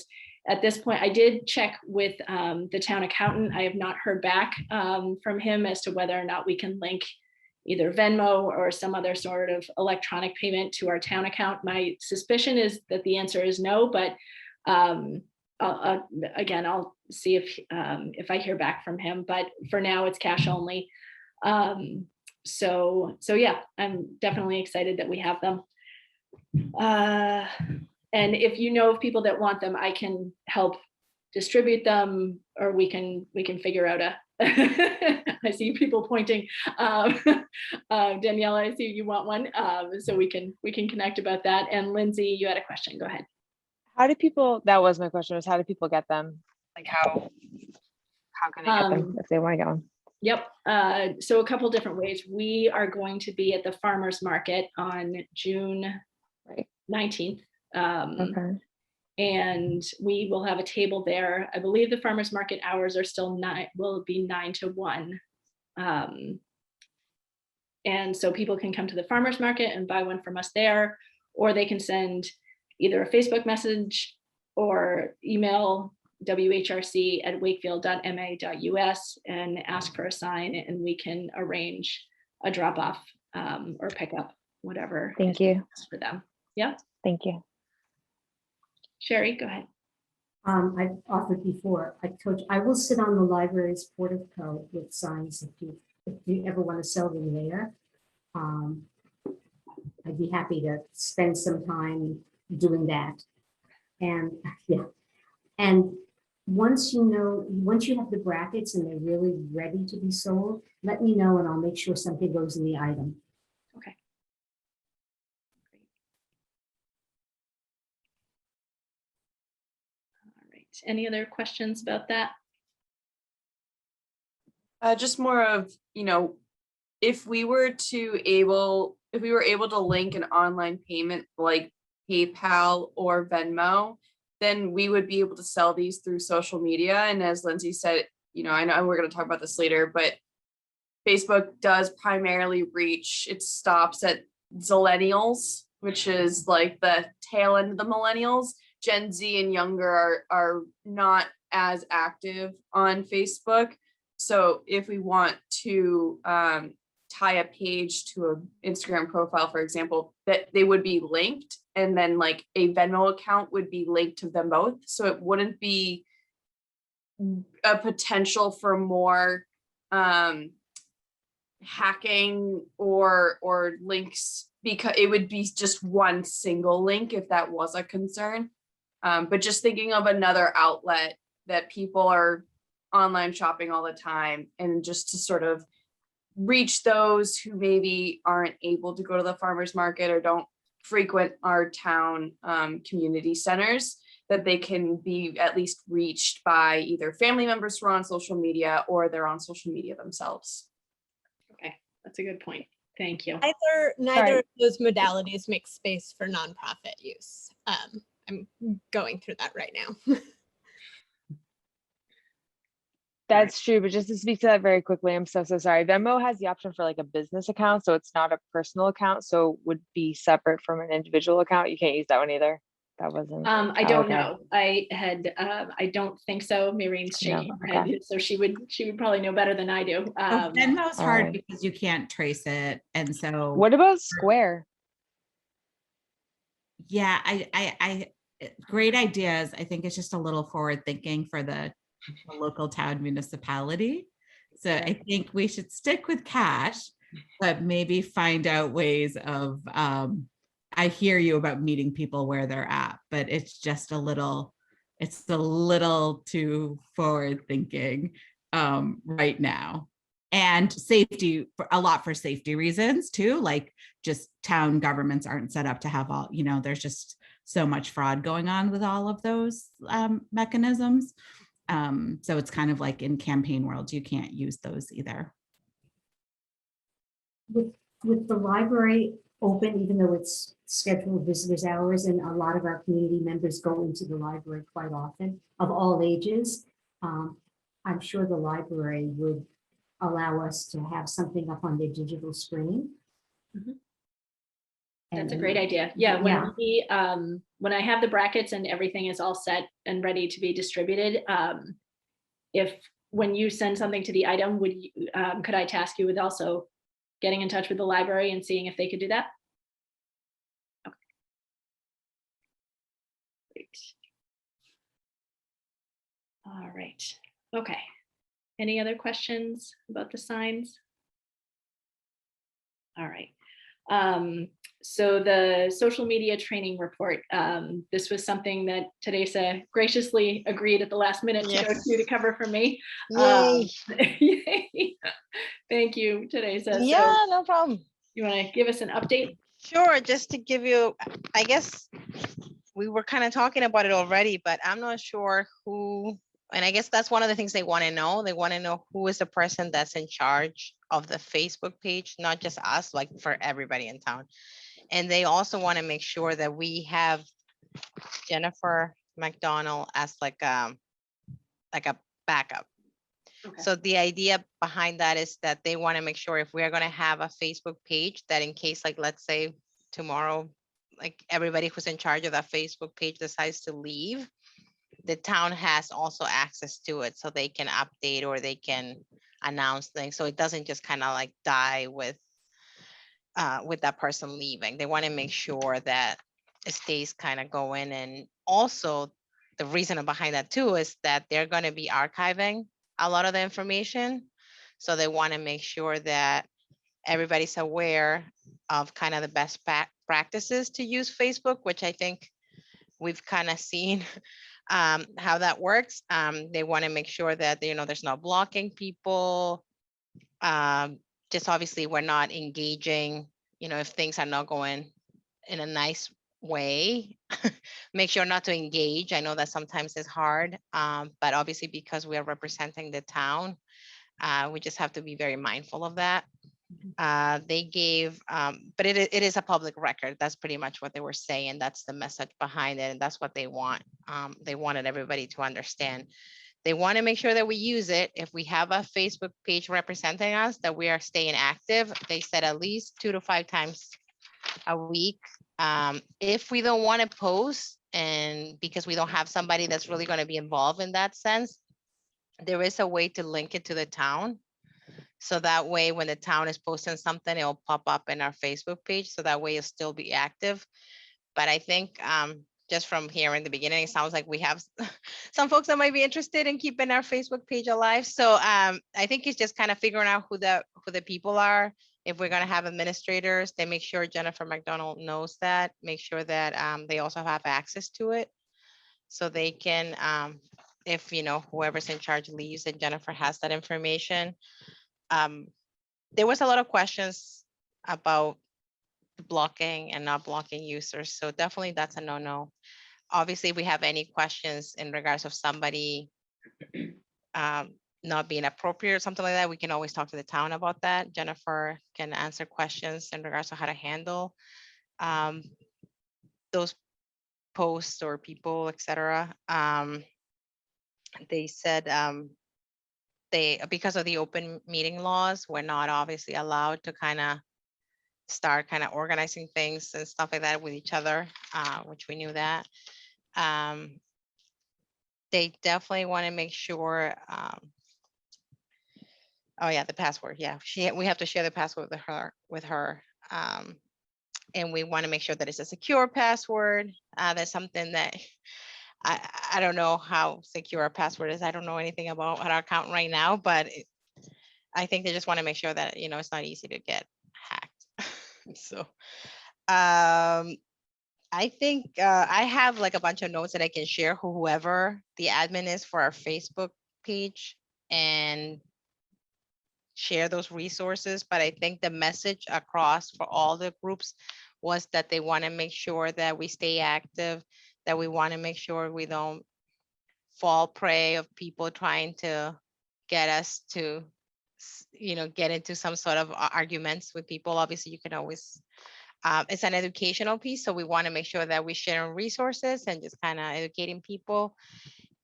At this point, I did check with the town accountant. I have not heard back from him as to whether or not we can link either Venmo or some other sort of electronic payment to our town account. My suspicion is that the answer is no, but again, I'll see if I hear back from him, but for now it's cash only. So yeah, I'm definitely excited that we have them. And if you know of people that want them, I can help distribute them, or we can figure out I see people pointing. Daniela, I see you want one, so we can connect about that. And Lindsay, you had a question. Go ahead. How do people? That was my question. Was how do people get them? Like how can they get them if they want to get one? Yep. So a couple different ways. We are going to be at the farmers market on June 19th. Okay. And we will have a table there. I believe the farmers market hours are still will be 9 to 1. And so people can come to the farmers market and buy one from us there, or they can send either a Facebook message or email whrc@wakefield.ma.us and ask for a sign, and we can arrange a drop off or pick up, whatever. Thank you. For them. Yeah. Thank you. Sherry, go ahead. I've offered before. I told you I will sit on the library's portico with signs if you ever want to sell them there. I'd be happy to spend some time doing that. And yeah, and once you have the brackets and they're really ready to be sold, let me know and I'll make sure something goes in the item. Okay. All right. Any other questions about that? Just more of, if we were able to link an online payment like PayPal or Venmo, then we would be able to sell these through social media. And as Lindsay said, I know we're going to talk about this later, but Facebook does primarily reach, it stops at Zillennials, which is like the tail end of the millennials. Gen Z and younger are not as active on Facebook. So if we want to tie a page to an Instagram profile, for example, that they would be linked, and then like a Venmo account would be linked to them both. So it wouldn't be a potential for more hacking or links, because it would be just one single link if that was a concern. But just thinking of another outlet that people are online shopping all the time, and just to sort of reach those who maybe aren't able to go to the farmers market or don't frequent our town community centers, that they can be at least reached by either family members who are on social media or they're on social media themselves. Okay, that's a good point. Thank you. Neither of those modalities make space for nonprofit use. I'm going through that right now. That's true, but just to speak to that very quickly, I'm so sorry. Venmo has the option for like a business account, so it's not a personal account, so would be separate from an individual account. You can't use that one either. That wasn't. I don't know. I don't think so. Maureen's shaking her head, okay. so she would probably know better than I do. Venmo's hard right. because you can't trace it, and so. What about Square? Yeah, I great ideas. I think it's just a little forward thinking for the local town municipality. So I think we should stick with cash, but maybe find out ways of, I hear you about meeting people where they're at, but it's just a little too forward thinking right now. And safety, a lot for safety reasons too, like just town governments aren't set up to have all, there's just so much fraud going on with all of those mechanisms. So it's kind of like in campaign world, you can't use those either. With the library open, even though it's scheduled visitors hours, and a lot of our community members go into the library quite often, of all ages, I'm sure the library would allow us to have something up on their digital screen. Mm-hmm. That's a great idea. Yeah, when I have the brackets and everything is all set and ready to be distributed, when you send something to the item, could I task you with also getting in touch with the library and seeing if they could do that? Okay. Great. All right. Okay. Any other questions about the signs? All right. So the social media training report, this was something that Teresa graciously agreed at the last minute to go to cover for me. Yay. Yay. Thank you, Teresa. Yeah, no problem. You want to give us an update? Sure, just to give you, I guess we were kind of talking about it already, but I'm not sure who, and I guess that's one of the things they want to know. They want to know who is the person that's in charge of the Facebook page, not just us, like for everybody in town. And they also want to make sure that we have Jennifer McDonald as like a backup. Okay. So the idea behind that is that they want to make sure if we are going to have a Facebook page, that in case, like, let's say tomorrow, like everybody who's in charge of that Facebook page decides to leave, the town has also access to it, so they can update or they can announce things. So it doesn't just kind of like die with that person leaving. They want to make sure that it stays kind of going. And also the reason behind that too is that they're going to be archiving a lot of the information. So they want to make sure that everybody's aware of kind of the best practices to use Facebook, which I think we've kind of seen how that works. They want to make sure that, there's no blocking people. Just obviously we're not engaging, if things are not going in a nice way, make sure not to engage. I know that sometimes it's hard, but obviously because we are representing the town, we just have to be very mindful of that. They gave, but it is a public record. That's pretty much what they were saying. That's the message behind it. And that's what they want. They wanted everybody to understand. They want to make sure that we use it. If we have a Facebook page representing us, that we are staying active. They said at least 2 to 5 times a week. If we don't want to post, and because we don't have somebody that's really going to be involved in that sense, there is a way to link it to the town. So that way, when the town is posting something, it'll pop up in our Facebook page. So that way it'll still be active. But I think just from here in the beginning, it sounds like we have some folks that might be interested in keeping our Facebook page alive. So I think it's just kind of figuring out who the people are. If we're going to have administrators, they make sure Jennifer McDonald knows that, make sure that they also have access to it. So they can, if, whoever's in charge leaves and Jennifer has that information. There was a lot of questions about blocking and not blocking users. So definitely that's a no-no. Obviously, if we have any questions in regards of somebody not being appropriate or something like that, we can always talk to the town about that. Jennifer can answer questions in regards to how to handle those posts or people, etc. They said because of the open meeting laws, we're not obviously allowed to start organizing things and stuff like that with each other, which we knew that. They definitely want to make sure, oh yeah, the password, yeah, we have to share the password with her. And we want to make sure that it's a secure password. That's something that I don't know how secure our password is. I don't know anything about our account right now, but I think they just want to make sure that, it's not easy to get hacked. So I think I have like a bunch of notes that I can share whoever the admin is for our Facebook page and share those resources. But I think the message across for all the groups was that they want to make sure that we stay active, that we want to make sure we don't fall prey of people trying to get us to, get into some sort of arguments with people. Obviously, you can always, it's an educational piece. So we want to make sure that we share resources and just kind of educating people.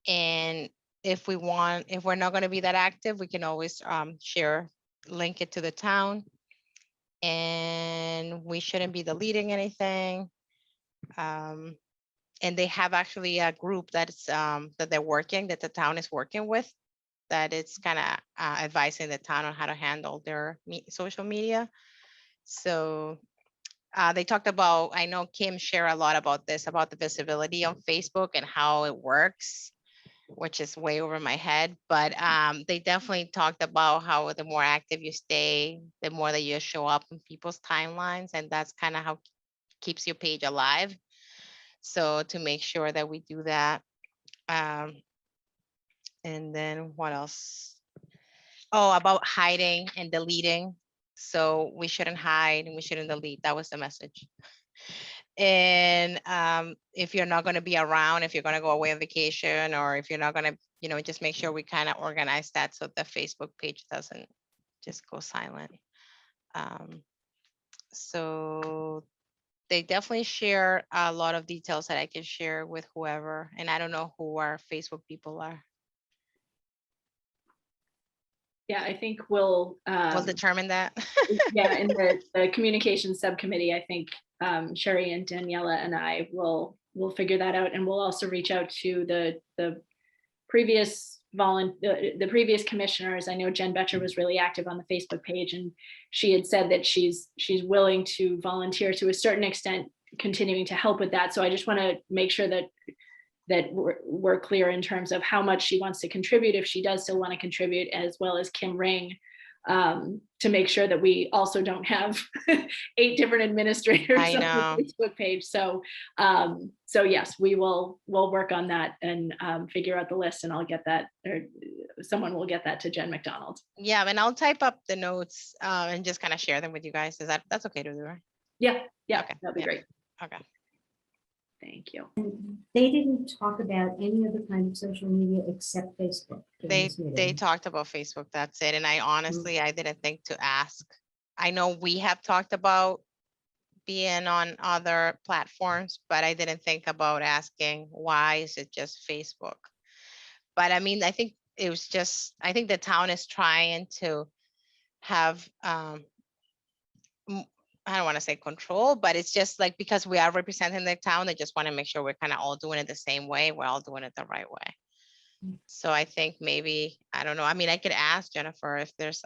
And if we're not going to be that active, we can always link it to the town. And we shouldn't be deleting anything. And they have actually a group that's that the town is working with, that it's kind of advising the town on how to handle their social media. So they talked about, I know Kim shared a lot about this, about the visibility on Facebook and how it works, which is way over my head. But they definitely talked about how the more active you stay, the more that you show up in people's timelines. And that's kind of how keeps your page alive. So to make sure that we do that. And then what else? Oh, about hiding and deleting. So we shouldn't hide and we shouldn't delete. That was the message. And if you're not going to be around, if you're going to go away on vacation, or if you're not going to, just make sure we kind of organize that so the Facebook page doesn't just go silent. So they definitely share a lot of details that I can share with whoever. And I don't know who our Facebook people are. Yeah, I think we'll determine that. Yeah, in the communications subcommittee, I think Sherry and Daniela and I will figure that out, and we'll also reach out to the previous commissioners. I know Jen Betcher was really active on the Facebook page, and she had said that she's willing to volunteer to a certain extent, continuing to help with that. So I just want to make sure that we're clear in terms of how much she wants to contribute, if she does still want to contribute, as well as Kim Ring, to make sure that we also don't have 8 different administrators I on know. the Facebook page. So, so yes, we'll work on that and figure out the list, and I'll get that, or someone will get that to Jen McDonald. Yeah, and I'll type up the notes and just kind of share them with you guys. Is that's okay to do, right? Yeah, Okay, that'd be great. Okay. Thank you. They didn't talk about any other kind of social media except Facebook. during They this meeting. talked about Facebook, that's it. And I honestly, I didn't think to ask. I know we have talked about being on other platforms, but I didn't think about asking, why is it just Facebook? But I mean, I think it was just, I think the town is trying to have, I don't want to say control, but it's just like, because we are representing the town, they just want to make sure we're kind of all doing it the same way. We're all doing it the right way. So I think maybe, I don't know. I mean, I could ask Jennifer if there's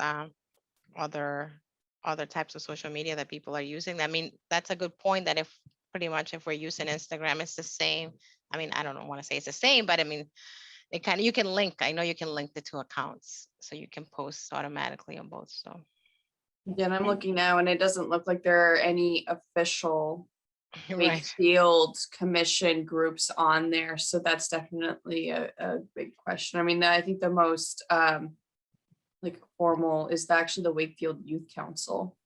other types of social media that people are using. I mean, that's a good point, that if pretty much if we're using Instagram, it's the same. I mean, I don't want to say it's the same, but I mean, it kind of, you can link, I know you can link the 2 accounts, so you can post automatically on both. So Yeah, and I'm looking now and it doesn't look like there are any official Right. Wakefield commission groups on there. So that's definitely a big question. I mean, I think the most like formal is actually the Wakefield Youth Council.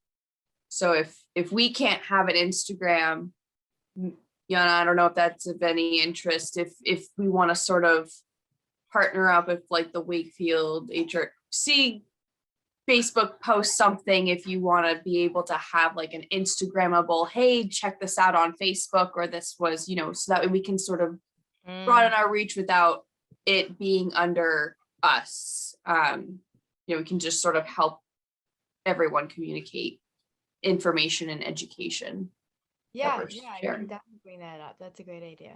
So if we can't have an Instagram, Yana, I don't know if that's of any interest, if we want to sort of partner up with like the Wakefield HRC Facebook post something, if you want to be able to have like an Instagrammable, hey, check this out on Facebook, or this was, you know, so that way we can sort of broaden our reach without it being under us. You know, we can just sort of help everyone communicate information and education. Yeah, we're yeah, I sharing. can definitely bring that up. That's a great idea.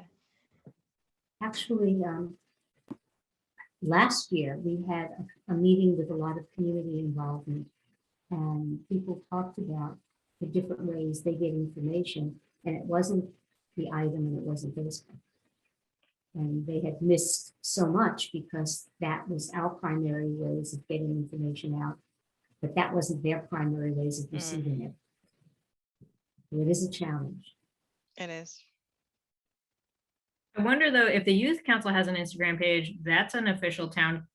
Actually, last year we had a meeting with a lot of community involvement, and people talked about the different ways they get information, and it wasn't the item and it wasn't Facebook. And they had missed so much because that was our primary ways of getting information out, but that wasn't their primary ways of receiving it. So it is a challenge. it is. I wonder though, if the youth council has an Instagram page, that's an official town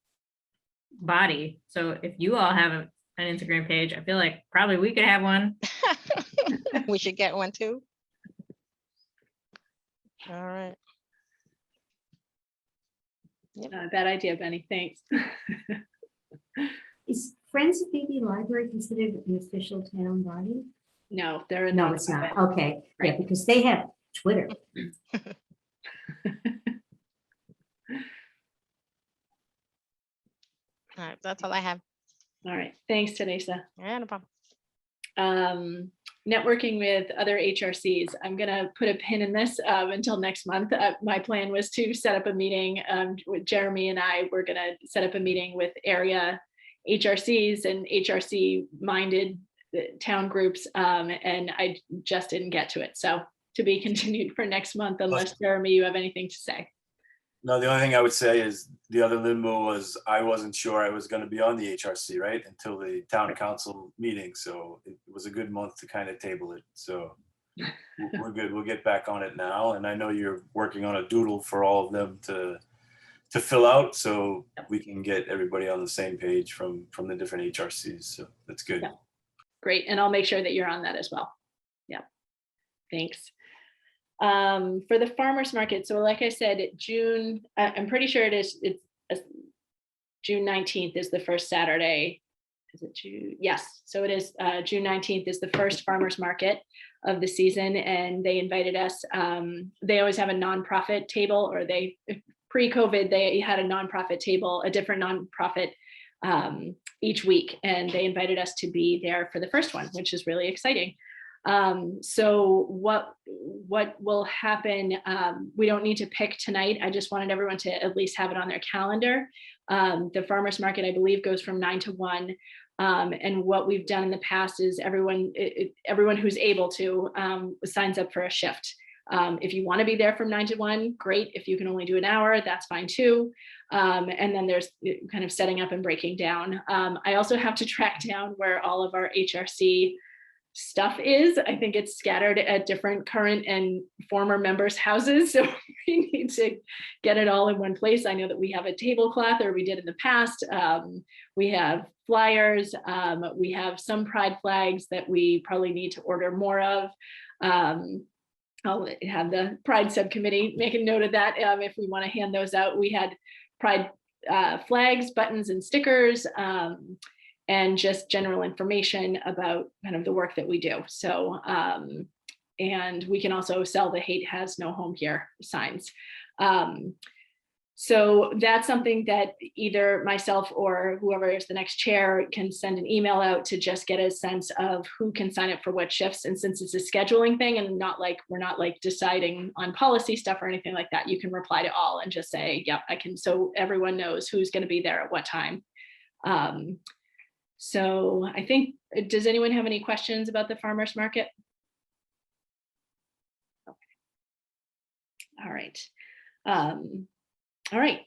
body. So if you all have an Instagram page, I feel like probably we could have one. We should get one too. All right. Bad idea, Benny. Thanks. Is Friends of Baby Library considered an official town body? No, they're No, it's not. Okay, yeah, because they have Twitter. All right, that's all I have. All right, thanks, Teresa. Yeah, no problem. Networking with other HRCs. I'm gonna put a pin in this until next month. My plan was to set up a meeting with Jeremy, and I were gonna set up a meeting with area HRCs and HRC minded town groups, and I just didn't get to it. So to be continued for next month, unless Jeremy, you have anything to say. No, the only thing I would say is the other limbo was I wasn't sure I was going to be on the HRC, right, until the town council meeting. So it was a good month to kind of table it. So we're good. We'll get back on it now. And I know you're working on a doodle for all of them to fill out, so we can get everybody on the same page from the different HRCs. So that's good. Yeah. Great, and I'll make sure that you're on that as well. Yeah, thanks. For the farmers market, so like I said, June, I'm pretty sure it's June 19th is the first Saturday. Is it June? Yes, so it is June 19th is the first farmers market of the season, and they invited us. They always have a nonprofit table, or they pre-COVID they had a nonprofit table, a different nonprofit each week, and they invited us to be there for the first one, which is really exciting. So what will happen, we don't need to pick tonight. I just wanted everyone to at least have it on their calendar. The farmers market, I believe, goes from 9 to 1. And what we've done in the past is everyone who's able to signs up for a shift. If you want to be there from 9 to 1, great. If you can only do an hour, that's fine too. And then there's kind of setting up and breaking down. I also have to track down where all of our HRC stuff is. I think it's scattered at different current and former members' houses. So we need to get it all in one place. I know that we have a tablecloth, or we did in the past. We have flyers. We have some pride flags that we probably need to order more of. I'll have the Pride subcommittee make a note of that if we want to hand those out. We had Pride flags, buttons, and stickers, and just general information about kind of the work that we do. So, and we can also sell the "Hate Has No Home Here" signs. So that's something that either myself or whoever is the next chair can send an email out to just get a sense of who can sign up for what shifts. And since it's a scheduling thing and not like, we're not like deciding on policy stuff or anything like that, you can reply to all and just say, yep, I can. So everyone knows who's going to be there at what time. So I think, does anyone have any questions about the farmers market? Okay. All right. All right.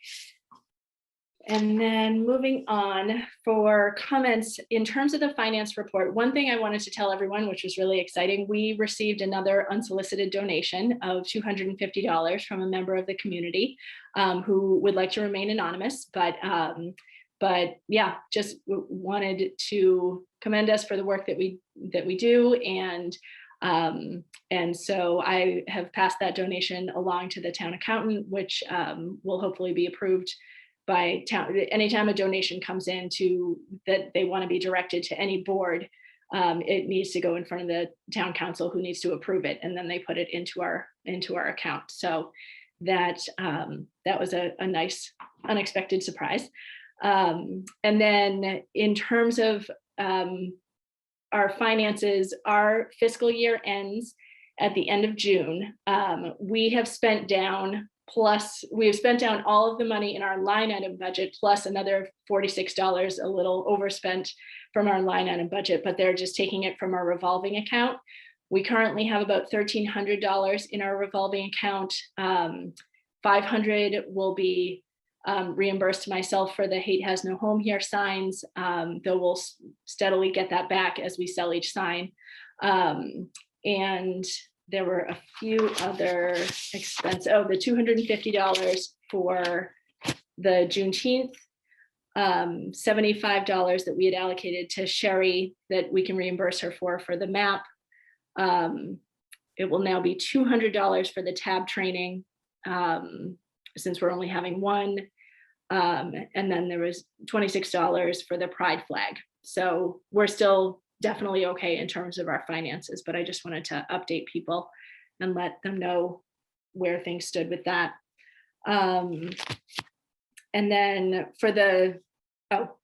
And then moving on for comments in terms of the finance report, one thing I wanted to tell everyone, which was really exciting, we received another unsolicited donation of $250 from a member of the community who would like to remain anonymous, but yeah, just wanted to commend us for the work that we do. And so I have passed that donation along to the town accountant, which will hopefully be approved by town. Anytime a donation comes in that they want to be directed to any board, it needs to go in front of the town council, who needs to approve it, and then they put it into our account. So that was a nice unexpected surprise. And then in terms of our finances, our fiscal year ends at the end of June. We have spent down all of the money in our line item budget, plus another $46, a little overspent from our line item budget, but they're just taking it from our revolving account. We currently have about $1,300 in our revolving account. 500 will be reimbursed to myself for the "Hate Has No Home Here" signs, though we'll steadily get that back as we sell each sign. And there were a few other expenses. Oh, the $250 for the Juneteenth, $75 that we had allocated to Sherry that we can reimburse her for the map. It will now be $200 for the tab training, since we're only having one. And then there was $26 for the pride flag. So we're still definitely okay in terms of our finances, but I just wanted to update people and let them know where things stood with that. And then for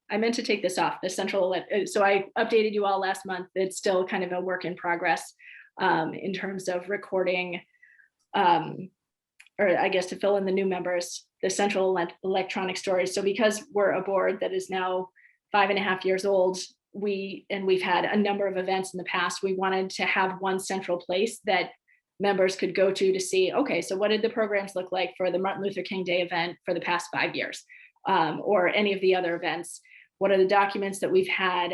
I meant to take this off, the central, so I updated you all last month. It's still kind of a work in progress in terms of recording, or I guess to fill in the new members, the central electronic storage. So because we're a board that is now 5.5 years old, we've had a number of events in the past, we wanted to have one central place that members could go to see, okay, so what did the programs look like for the Martin Luther King Day event for the past 5 years, or any of the other events? What are the documents that we've had?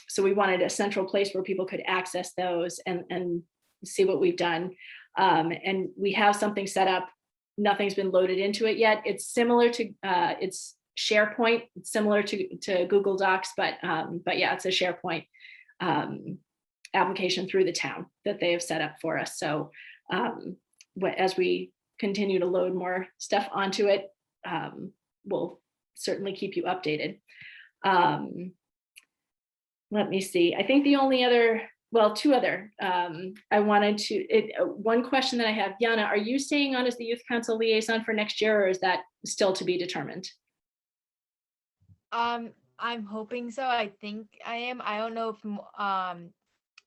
So we wanted a central place where people could access those and see what we've done. And we have something set up. Nothing's been loaded into it yet. It's similar to it's SharePoint, it's similar to Google Docs, but yeah, it's a SharePoint application through the town that they have set up for us. So as we continue to load more stuff onto it, we'll certainly keep you updated. Let me see. I think the only other, well, two other, I wanted to, one question that I have, Yana, are you staying on as the Youth Council liaison for next year, or is that still to be determined? I'm hoping so. I think I am. I don't know if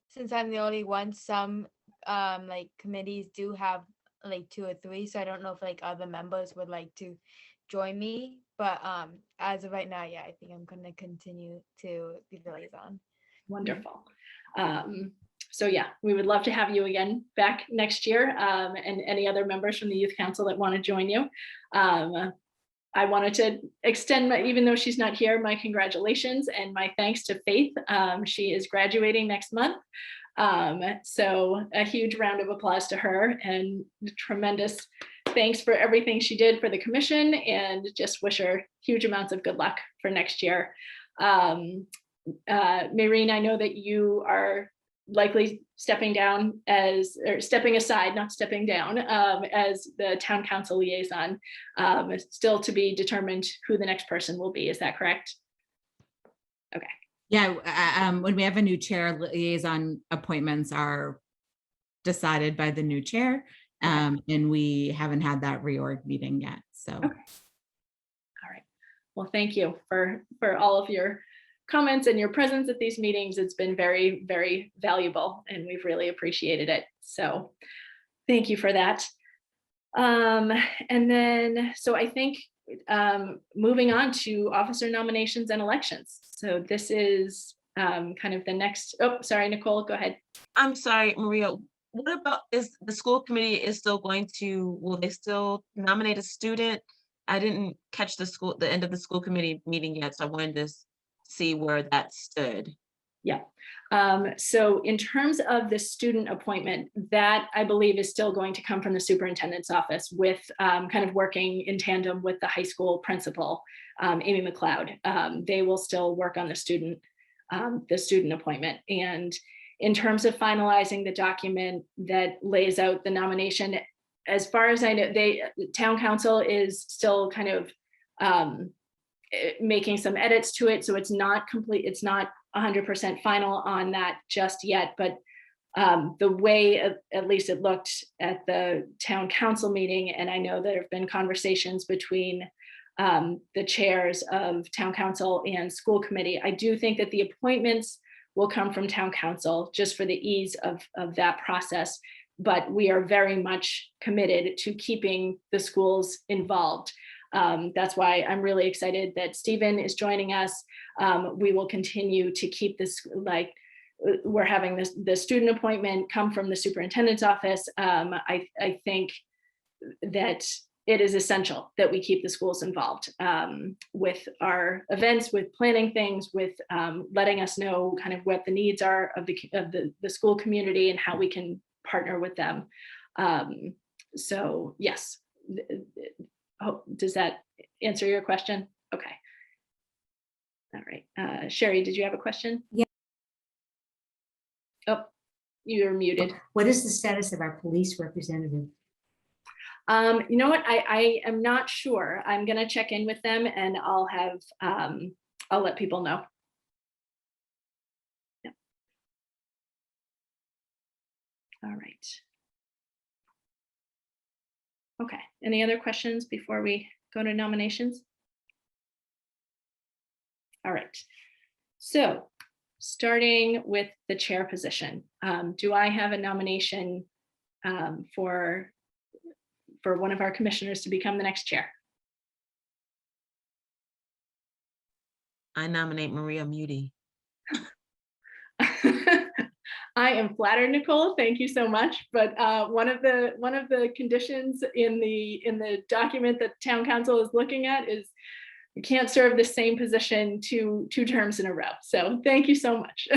since I'm the only one, some like committees do have like 2 or 3, so I don't know if like other members would like to join me, but as of right now, yeah, I think I'm going to continue to be the liaison. Wonderful. So yeah, we would love to have you again back next year, and any other members from the Youth Council that want to join you. I wanted to extend my, even though she's not here, my congratulations and my thanks to Faith. She is graduating next month. So a huge round of applause to her, and tremendous thanks for everything she did for the commission, and just wish her huge amounts of good luck for next year. Maureen, I know that you are likely stepping down as, or stepping aside, not stepping down, as the town council liaison. It's still to be determined who the next person will be. Is that correct? Okay. Yeah, when we have a new chair, liaison appointments are decided by the new chair, and we haven't had that reorg meeting yet. So, okay. All right. Well, thank you for all of your comments and your presence at these meetings. It's been very, very valuable, and we've really appreciated it. So, thank you for that. And then, so I think moving on to officer nominations and elections. So this is kind of the next, oh, sorry, Nicole, go ahead. I'm sorry, Maria. What about, is the school committee is still going to, will they still nominate a student? I didn't catch the end of the school committee meeting yet, so I wanted to see where that stood. Yeah. So in terms of the student appointment, that I believe is still going to come from the superintendent's office, with kind of working in tandem with the high school principal, Amy McLeod. They will still work on the student appointment. And in terms of finalizing the document that lays out the nomination, as far as I know, town council is still kind of making some edits to it. So it's not complete, it's not 100% final on that just yet, but the way at least it looked at the town council meeting, and I know there have been conversations between the chairs of town council and school committee. I do think that the appointments will come from town council just for the ease of that process, but we are very much committed to keeping the schools involved. That's why I'm really excited that Stephen is joining us. We will continue to keep this, like, we're having the student appointment come from the superintendent's office. I think that it is essential that we keep the schools involved with our events, with planning things, with letting us know kind of what the needs are of the school community and how we can partner with them. So yes. Oh, does that answer your question? Okay. All right. Sherry, did you have a question? Yeah. Oh, you're muted. What is the status of our police representative? You know what? I am not sure. I'm going to check in with them, and I'll have, I'll let people know. Yeah. All right. Okay, any other questions before we go to nominations? All right, so starting with the chair position, do I have a nomination for one of our commissioners to become the next chair? I nominate Maria Muti. I am flattered, Nicole. Thank you so much. But one of the conditions in the document that town council is looking at is you can't serve the same position two terms in a row. So thank you so much.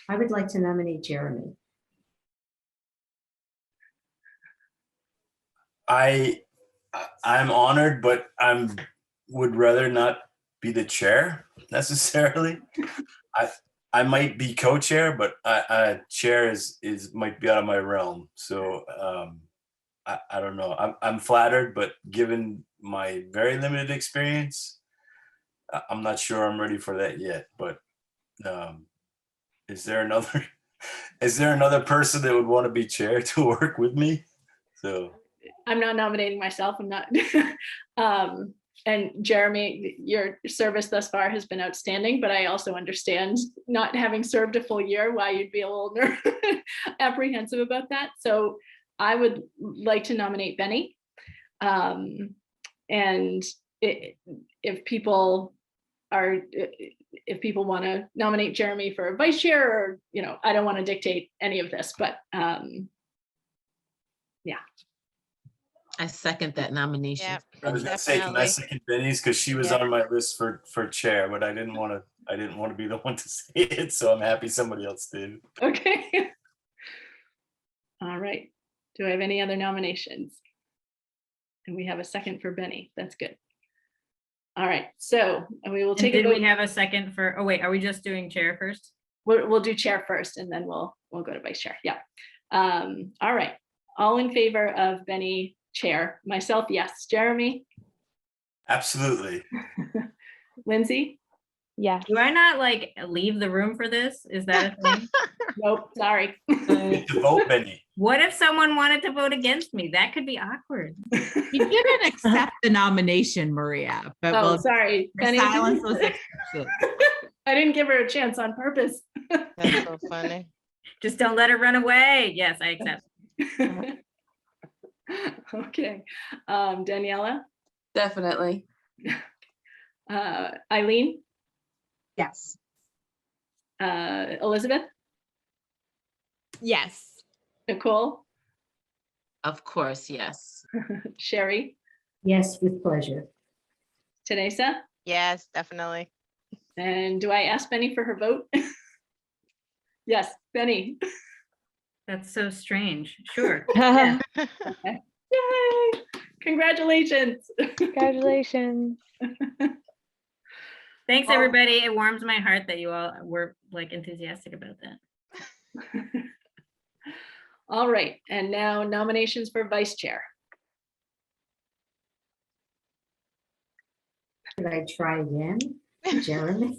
I would like to nominate Jeremy. I'm honored, but would rather not be the chair necessarily. I might be co-chair, but chair is might be out of my realm. So I don't know. I'm flattered, but given my very limited experience, I'm not sure I'm ready for that yet. But is there another person that would want to be chair to work with me? So I'm not nominating myself. I'm not. And Jeremy, your service thus far has been outstanding, but I also understand, not having served a full year, why you'd be a little apprehensive about that. So I would like to nominate Benny. And if people if people want to nominate Jeremy for vice chair, or, I don't want to dictate any of this, but yeah. I second that nomination. Yep, I was gonna say, can I definitely. second Benny's, because she was Yeah. on my list for chair, but I didn't want to be the one to say it, so I'm happy somebody else did. Okay. All right. Do I have any other nominations? And we have a second for Benny. That's good. All right. So we will And take a did vote. we have a second for, oh wait, are we just doing chair first? We'll do chair first, and then we'll go to vice chair. Yeah. All right. All in favor of Benny chair? Myself, yes. Jeremy? Absolutely. Lindsay? Yes. Do I not like leave the room for this? Is that a thing? Nope, sorry. Get to vote, Benny. What if someone wanted to vote against me? That could be awkward. You didn't accept the nomination, Maria, but Oh, well, sorry. your Benny, silence was accepted. I didn't give her a chance on purpose. That's so funny. Just don't let her run away. Yes, I accept. Okay. Daniela? Definitely. Eileen? Yes. Elizabeth? Yes. Nicole? Of course, yes. Sherry? Yes, with pleasure. Teresa? Yes, definitely. And do I ask Benny for her vote? Yes, Benny. That's so strange. Sure. Yeah. Okay. Yay! Congratulations. Congratulations. Thanks, Oh. everybody. It warms my heart that you all were like enthusiastic about that. All right, and now nominations for vice chair. Could I try again? Jeremy?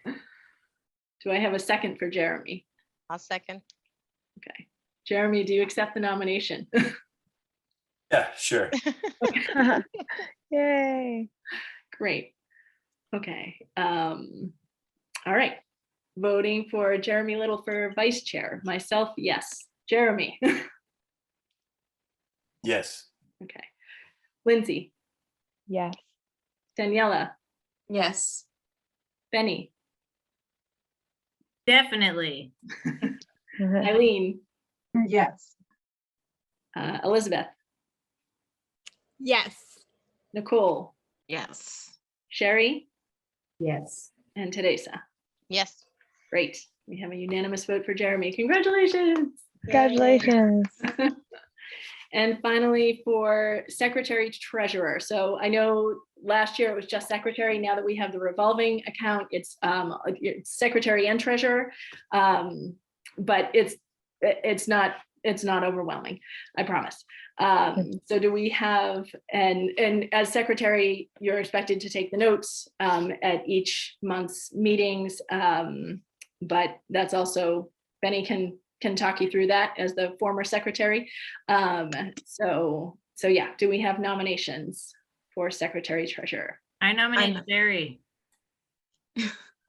Do I have a second for Jeremy? I'll second. Okay. Jeremy, do you accept the nomination? Yeah, sure. Yay. Great. Okay. All right. Voting for Jeremy Little for vice chair. Myself, yes. Jeremy. Yes. Okay. Lindsay. Yes. Daniela. Yes. Benny. Definitely. Eileen. Yes. Elizabeth. Yes. Nicole. Yes. Sherry. Yes. And Teresa. Yes. Great. We have a unanimous vote for Jeremy. Congratulations. Congratulations. And finally, for secretary treasurer. So I know last year it was just secretary. Now that we have the revolving account, it's secretary and treasurer. But it's not overwhelming, I promise. So do we have, and as secretary, you're expected to take the notes at each month's meetings. But that's also, Benny can talk you through that as the former secretary. So yeah, do we have nominations for secretary treasurer? I nominate Sherry.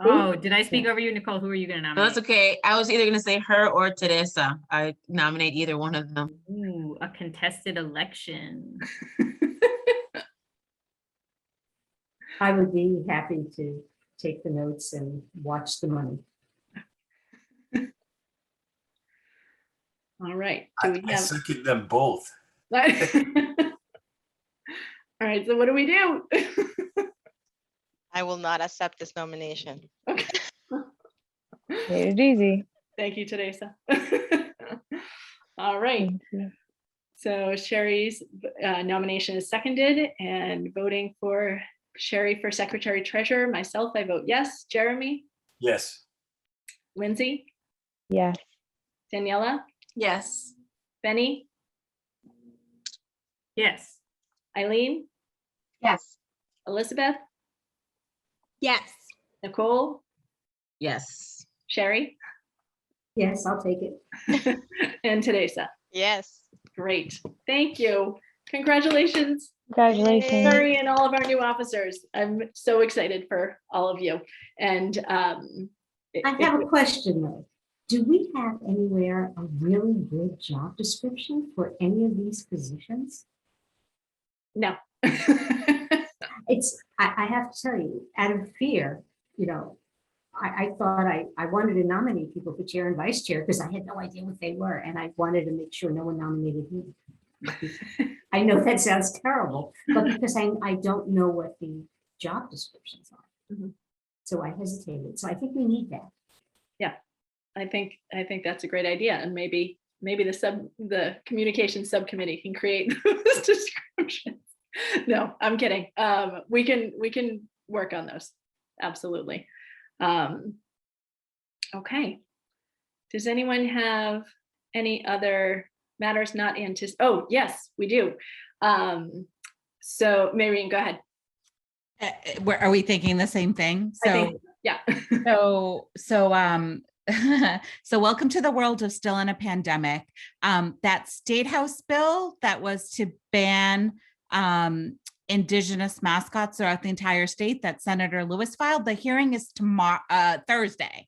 Oh, did I speak over you, Nicole? Who are you going to No, nominate? that's okay. I was either gonna say her or Teresa. I nominate either one of them. Ooh, a contested election. I would be happy to take the notes and watch the money. All right. Do we I have? second them both. All right. So what do we do? I will not accept this nomination. Okay. Made it easy. Thank you, Teresa. All right. Thank you. So Sherry's nomination is seconded, and voting for Sherry for secretary treasurer, myself, I vote yes. Jeremy? Yes. Lindsay? Yes. Daniela? Yes. Benny? Yes. Eileen? Yes. Elizabeth? Yes. Nicole? Yes. Sherry? Yes, I'll take it. And Teresa? Yes. Great. Thank you. Congratulations, Congratulations. Sherry, and all of our new officers. I'm so excited for all of you. And I have a question though. Do we have anywhere a really good job description for any of these positions? No. I have to tell you, out of fear, you know, I thought I wanted to nominate people for chair and vice chair because I had no idea what they were. And I wanted to make sure no one nominated me. I know that sounds terrible, but because I don't know what the job descriptions are. So I hesitated. So I think we need that. Yeah, I think that's a great idea. And maybe the communication subcommittee can create those descriptions. No, I'm kidding. We can work on those. Absolutely. Okay. Does anyone have any other matters not anticipated? Oh, yes, we do. So Maureen, go ahead. Are we thinking the same thing? I think, yeah. So welcome to the world of still in a pandemic. That State House bill that was to ban Indigenous mascots throughout the entire state that Senator Lewis filed, the hearing is tomorrow, Thursday.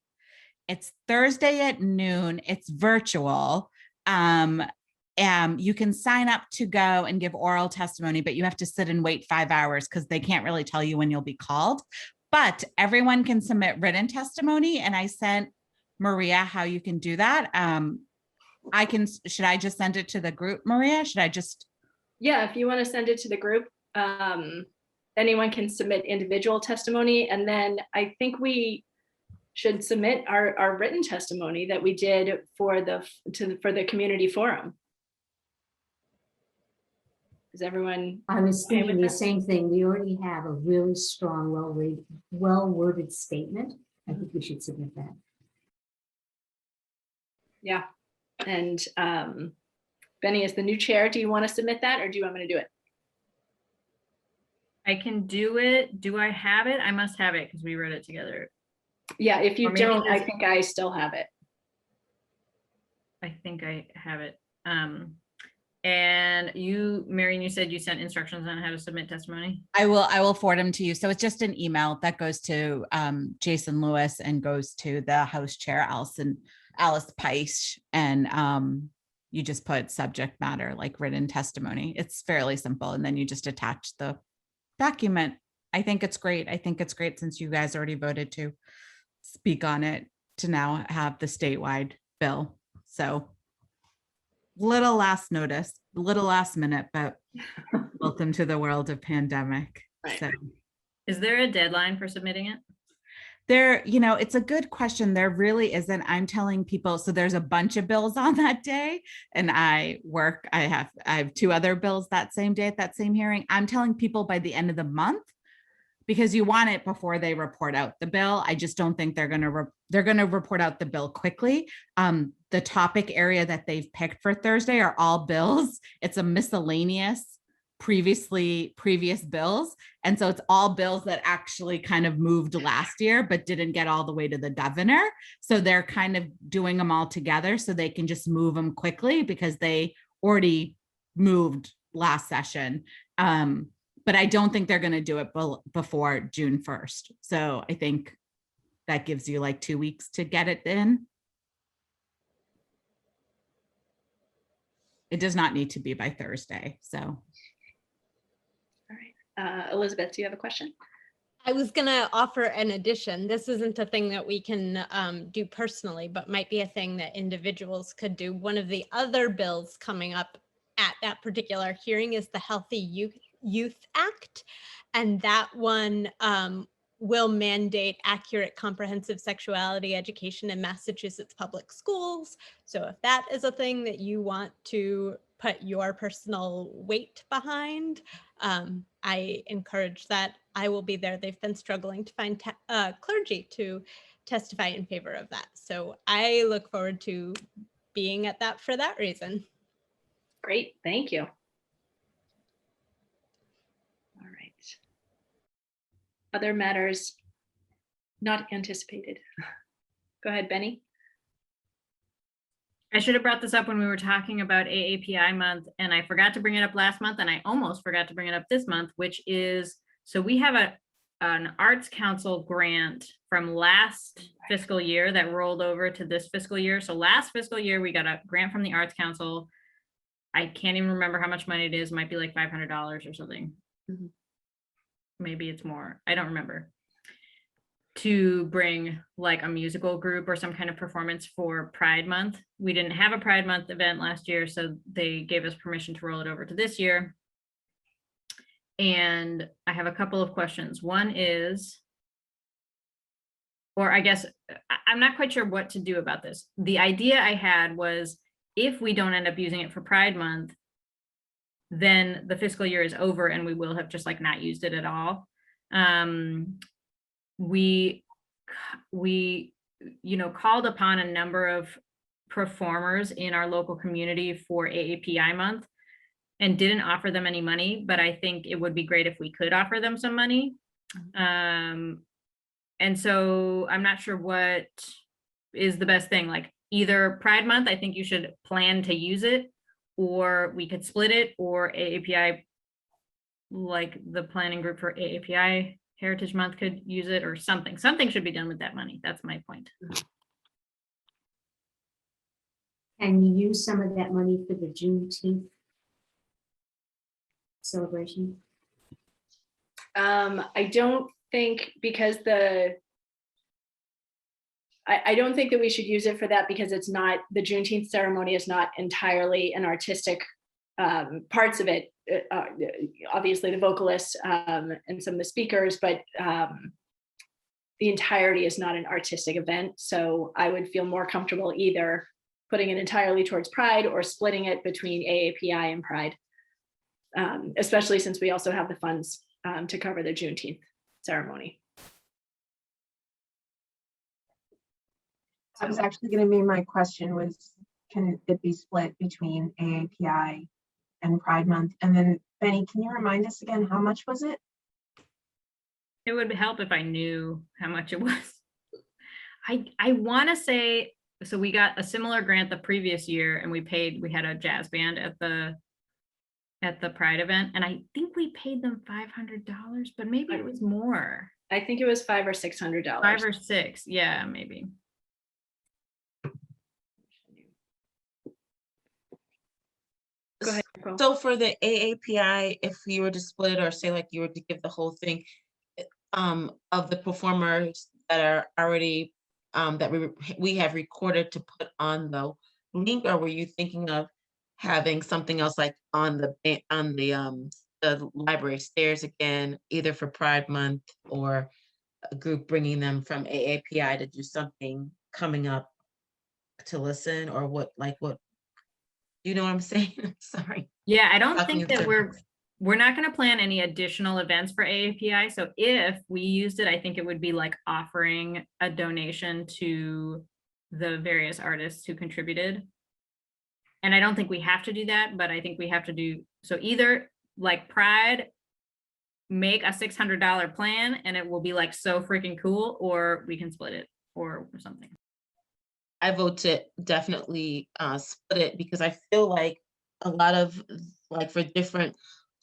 It's Thursday at noon. It's virtual. You can sign up to go and give oral testimony, but you have to sit and wait 5 hours because they can't really tell you when you'll be called. But everyone can submit written testimony, and I sent Maria how you can do that. Should I just send it to the group, Maria? Should I just? Yeah, if you want to send it to the group, anyone can submit individual testimony, and then I think we should submit our written testimony that we did for the community forum. Is everyone? I was thinking the same thing. We already have a really strong, well-worded statement. I think we should submit that. Yeah, and Benny, as the new chair, do you want to submit that, or do you want me to do it? I can do it. Do I have it? I must have it because we wrote it together. Yeah, if you Or maybe don't, I just- think I still have it. I think I have it. And you, Marion, you said you sent instructions on how to submit testimony. I will forward them to you. So it's just an email that goes to Jason Lewis and goes to the House Chair Alice Peisch, and you just put subject matter like written testimony. It's fairly simple, and then you just attach the document. I think it's great. I think it's great since you guys already voted to speak on it to now have the statewide bill. So little last minute, but welcome to the world of pandemic. Right. So Is there a deadline for submitting it? there, it's a good question. There really isn't. I'm telling people, so there's a bunch of bills on that day, and I have 2 other bills that same day at that same hearing. I'm telling people by the end of the month, because you want it before they report out the bill. I just don't think they're going to report out the bill quickly. The topic area that they've picked for Thursday are all bills. It's a miscellaneous previous bills. And so it's all bills that actually kind of moved last year, but didn't get all the way to the governor. So they're kind of doing them all together so they can just move them quickly because they already moved last session. But I don't think they're going to do it before June 1st. So I think that gives you like 2 weeks to get it in. It does not need to be by Thursday. So. All right. Elizabeth, do you have a question? I was going to offer an addition. This isn't a thing that we can do personally, but might be a thing that individuals could do. One of the other bills coming up at that particular hearing is the Healthy Youth Act, and that one will mandate accurate comprehensive sexuality education in Massachusetts public schools. So if that is a thing that you want to put your personal weight behind, I encourage that. I will be there. They've been struggling to find clergy to testify in favor of that. So I look forward to being at that for that reason. Great, thank you. All right. Other matters not anticipated. Go ahead, Benny. I should have brought this up when we were talking about AAPI month, and I forgot to bring it up last month, and I almost forgot to bring it up this month, which is, so we have an Arts Council grant from last fiscal year that rolled over to this fiscal year. So last fiscal year, we got a grant from the Arts Council. I can't even remember how much money it is. It might be like $500 or something. maybe it's more, I don't remember, to bring like a musical group or some kind of performance for Pride Month. We didn't have a Pride Month event last year, so they gave us permission to roll it over to this year. And I have a couple of questions. One is, or I guess I'm not quite sure what to do about this. The idea I had was, if we don't end up using it for Pride Month, then the fiscal year is over and we will have just like not used it at all. We called upon a number of performers in our local community for AAPI month and didn't offer them any money, but I think it would be great if we could offer them some money. And so I'm not sure what is the best thing. Like, either Pride Month, I think you should plan to use it, or we could split it, or AAPI, like the planning group for AAPI Heritage Month could use it, or something. Something should be done with that money. That's my point. And you use some of that money for the Juneteenth celebration? I don't think, because I don't think that we should use it for that, because it's not, the Juneteenth ceremony is not entirely an artistic parts of it. Obviously the vocalists and some of the speakers, but the entirety is not an artistic event. So I would feel more comfortable either putting it entirely towards Pride or splitting it between AAPI and Pride, especially since we also have the funds to cover the Juneteenth ceremony. That was actually going to be my question, was can it be split between AAPI and Pride Month? And then Benny, can you remind us again, how much was it? It would help if I knew how much it was. I want to say, so we got a similar grant the previous year and we had a jazz band at the Pride event, and I think we paid them $500, but maybe it was more. I think it was $500 or $600. $5 or $6, yeah, maybe. Go ahead, Nicole. So for the AAPI, if you were to split it, or say like you were to give the whole thing, of the performers that are already that we have recorded to put on the link, or were you thinking of having something else like on the library stairs again, either for Pride Month, or a group bringing them from AAPI to do something coming up to listen, or what, you know what I'm saying? Sorry. Yeah, I don't Talking think in that circles. we're not going to plan any additional events for AAPI. So if we used it, I think it would be like offering a donation to the various artists who contributed. And I don't think we have to do that, but I think we have to do, so either like Pride, make a $600 plan and it will be like so freaking cool, or we can split it or something. I vote to definitely split it, because I feel like a lot of, like, for different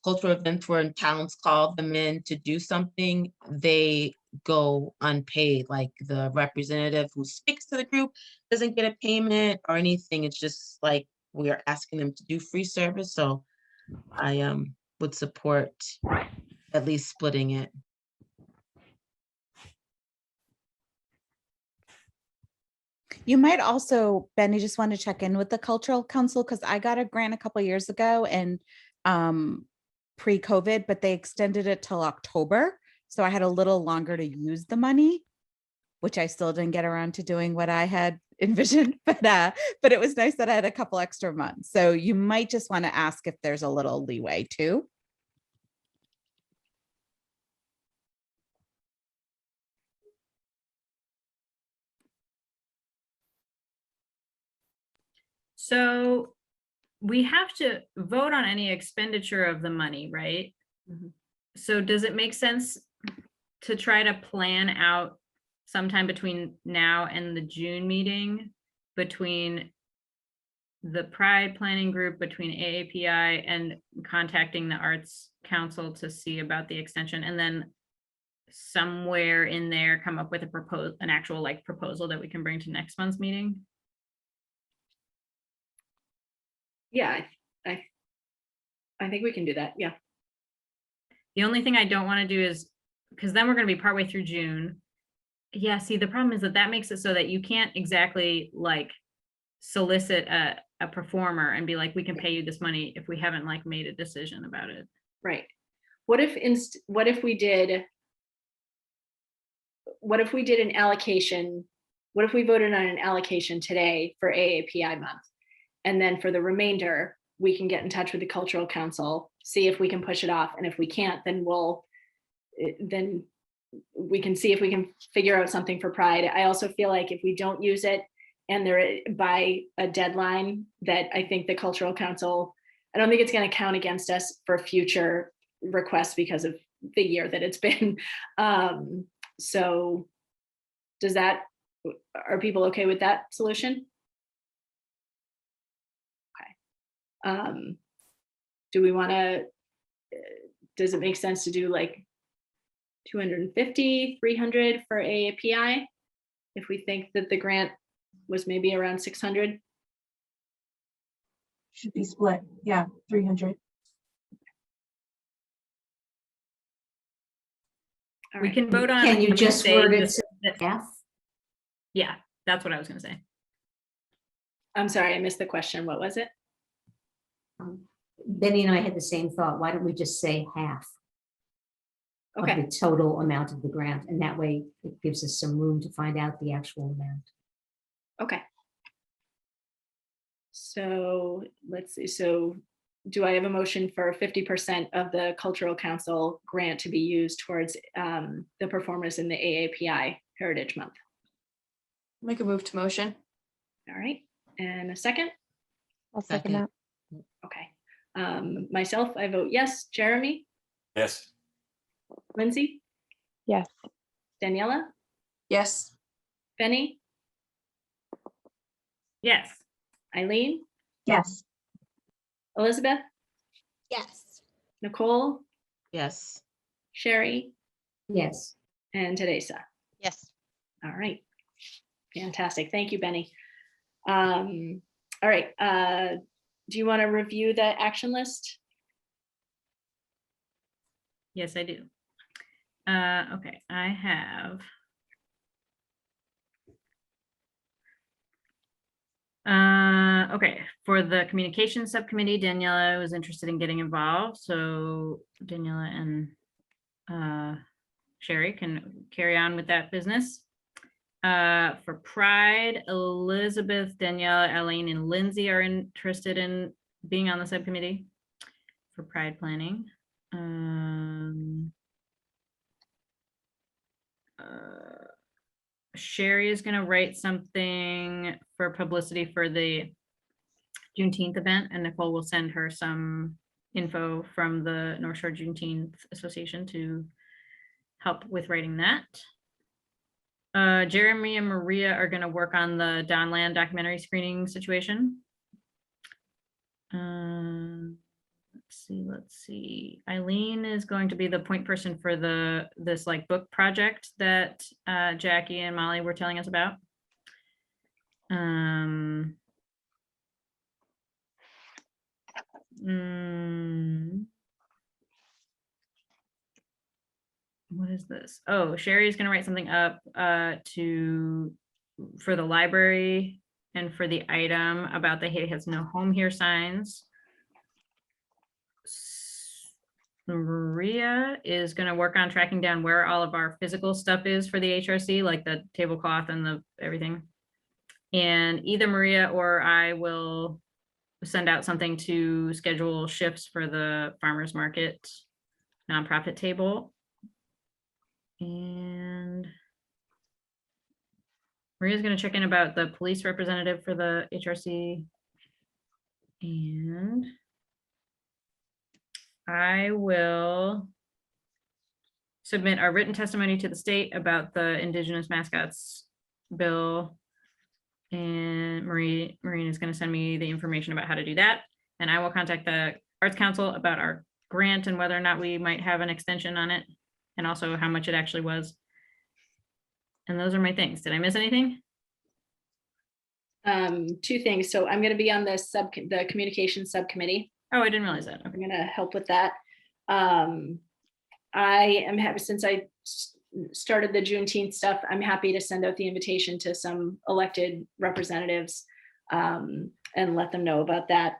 cultural events where towns call them in to do something, they go unpaid. Like the representative who speaks to the group doesn't get a payment or anything. It's just like we are asking them to do free service. So I would support at least splitting it. You might also, Benny, just want to check in with the Cultural Council, because I got a grant a couple of years ago and pre-COVID, but they extended it till October. So I had a little longer to use the money, which I still didn't get around to doing what I had envisioned, but it was nice that I had a couple extra months. So you might just want to ask if there's a little leeway too. So we have to vote on any expenditure of the money, right? Mhm. So does it make sense to try to plan out sometime between now and the June meeting, between the Pride planning group, between AAPI and contacting the Arts Council to see about the extension, and then somewhere in there come up with an actual like proposal that we can bring to next month's meeting? Yeah, I think we can do that. Yeah. The only thing I don't want to do is, because then we're going to be partway through June. Yeah, see, the problem is that makes it so that you can't exactly like solicit a performer and be like, we can pay you this money if we haven't like made a decision about it. Right. What if we did an allocation? What if we voted on an allocation today for AAPI month? And then for the remainder, we can get in touch with the Cultural Council, see if we can push it off. And if we can't, then we can see if we can figure out something for Pride. I also feel like if we don't use it and they're by a deadline, that I think the Cultural Council, I don't think it's going to count against us for future requests because of the year that it's been. So are people okay with that solution? Okay. Do we want to, does it make sense to do like 250, 300 for AAPI? If we think that the grant was maybe around 600? Should be split. Yeah, 300. We can vote on. Can you just say word it this- to half? Yeah, that's what I was going to say. I'm sorry, I missed the question. What was it? Benny and I had the same thought. Why don't we just say half of Okay. the total amount of the grant? And that way it gives us some room to find out the actual amount. Okay. So let's see. So do I have a motion for 50% of the Cultural Council grant to be used towards the performers in the AAPI Heritage Month? Make a move to motion. All right. And a second? I'll second that. Okay. Myself, I vote yes. Jeremy? Yes. Lindsay? Yes. Daniela? Yes. Benny? Yes. Eileen? Yes. Elizabeth? Yes. Nicole? Yes. Sherry? Yes. And Teresa? Yes. All right. Fantastic. Thank you, Benny. All right. Do you want to review the action list? Yes, I do. Okay, I have. Okay, for the communications subcommittee, Daniela was interested in getting involved. So Daniela and Sherry can carry on with that business. For Pride, Elizabeth, Daniela, Elaine, and Lindsay are interested in being on the subcommittee for Pride planning. Sherry is going to write something for publicity for the Juneteenth event, and Nicole will send her some info from the North Shore Juneteenth Association to help with writing that. Jeremy and Maria are going to work on the Donland documentary screening situation. Let's see. Eileen is going to be the point person for this like book project that Jackie and Molly were telling us about. What is this? Oh, Sherry is going to write something up for the library and for the item about the Haiti Has No Home Here signs. Maria is going to work on tracking down where all of our physical stuff is for the HRC, like the tablecloth and the everything. And either Maria or I will send out something to schedule shifts for the farmers market nonprofit table. And Maria's going to check in about the police representative for the HRC. And I will submit our written testimony to the state about the Indigenous mascots bill. And Marina is going to send me the information about how to do that. And I will contact the Arts Council about our grant and whether or not we might have an extension on it, and also how much it actually was. And those are my things. Did I miss anything? Two things. So I'm going to be on the communications subcommittee. Oh, I didn't realize that. Okay. I'm going to help with that. I am happy, since I started the Juneteenth stuff, I'm happy to send out the invitation to some elected representatives and let them know about that.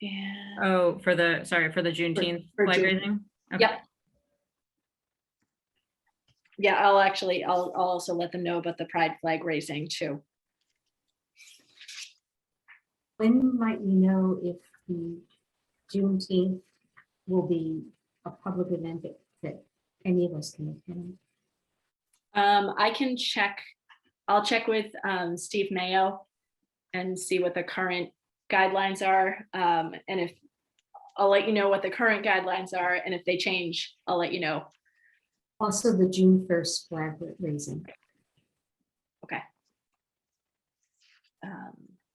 And Oh, for the Juneteenth for flag June. raising? Okay. Yep. Yeah, I'll also let them know about the pride flag raising too. When might we know if the Juneteenth will be a public event that any of us can attend? I can check, I'll check with Steve Mayo and see what the current guidelines are. And if, I'll let you know what the current guidelines are, and if they change, I'll let you know. Also, the June 1st flag raising. Okay.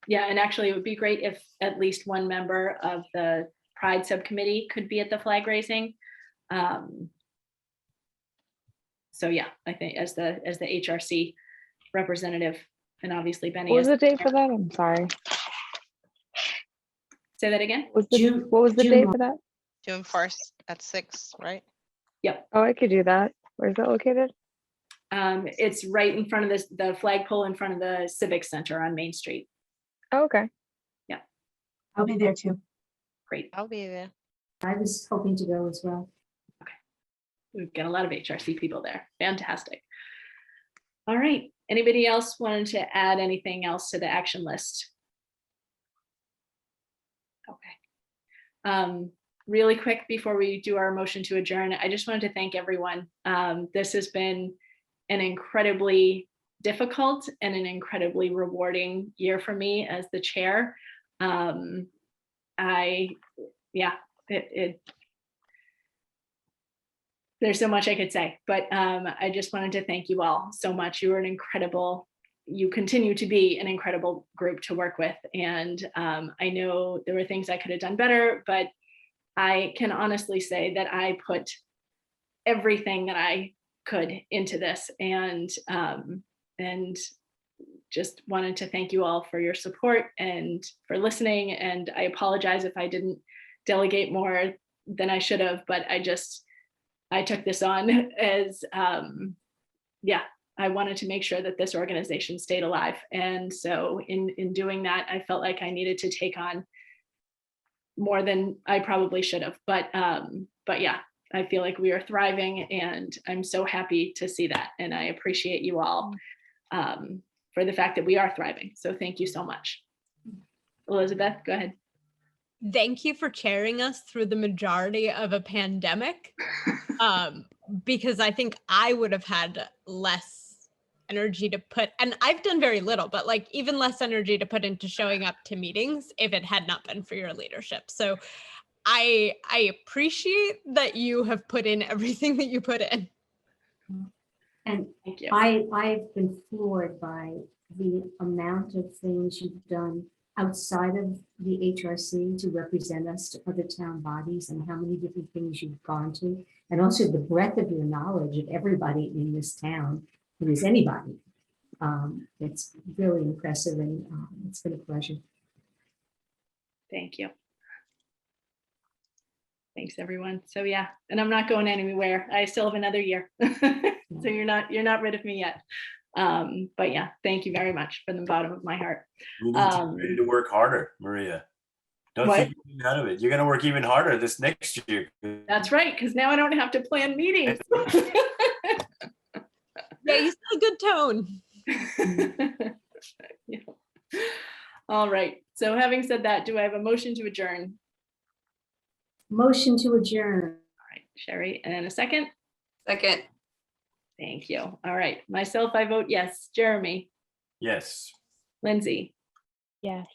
Yeah, and actually it would be great if at least one member of the Pride subcommittee could be at the flag raising. So yeah, I think as the HRC representative, and obviously Benny. What was as the date for that? I'm sorry. Say that again? What was the date for that? June 1st at 6, right? Yep. Oh, I could do that. Where's that located? It's right in front of the flagpole in front of the Civic Center on Main Street. Oh, okay. Yeah. I'll be there too. Great. I'll be there. I was hoping to go as well. We've got a lot of HRC people there. Fantastic. All right. Anybody else wanted to add anything else to the action list? Okay. Really quick before we do our motion to adjourn, I just wanted to thank everyone. This has been an incredibly difficult and an incredibly rewarding year for me as the chair. There's so much I could say, but I just wanted to thank you all so much. You were you continue to be an incredible group to work with. And I know there were things I could have done better, but I can honestly say that I put everything that I could into this, and just wanted to thank you all for your support and for listening. And I apologize if I didn't delegate more than I should have, but I took this on as, I wanted to make sure that this organization stayed alive. And so in doing that, I felt like I needed to take on more than I probably should have. But yeah, I feel like we are thriving, and I'm so happy to see that. And I appreciate you all for the fact that we are thriving. So thank you so much. Elizabeth, go ahead. Thank you for chairing us through the majority of a pandemic, because I think I would have had less energy to put, and I've done very little, but like even less energy to put into showing up to meetings if it had not been for your leadership. So I appreciate that you have put in everything that you put in. And thank you. I've been floored by the amount of things you've done outside of the HRC to represent us to other town bodies, and how many different things you've gone to, and also the breadth of your knowledge of everybody in this town who is anybody. It's really impressive, and it's been a pleasure. Thank you. Thanks, everyone. So yeah, and I'm not going anywhere. I still have another year. So you're not rid of me yet. But yeah, thank you very much from the bottom of my heart. You need to be ready to work harder, Maria. Don't What? keep getting out of it. You're going to work even harder this next year. That's right, because now I don't have to plan meetings. Yeah, you set a good tone. Yeah. All right. So having said that, do I have a motion to adjourn? Motion to adjourn. All right, Sherry, and a second? Second. Thank you. All right. Myself, I vote yes. Jeremy? Yes. Lindsay? Yes.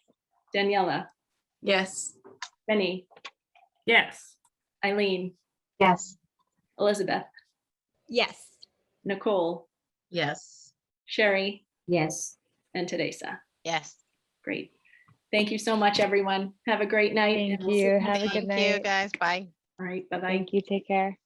Daniela? Yes. Benny? Yes. Eileen? Yes. Elizabeth? Yes. Nicole? Yes. Sherry? Yes. And Teresa? Yes. Great. Thank you so much, everyone. Have a great night. Thank and we'll see you. next Have a time. good Thank you, night. guys. Bye. All right. Bye-bye. Thank you. Take care.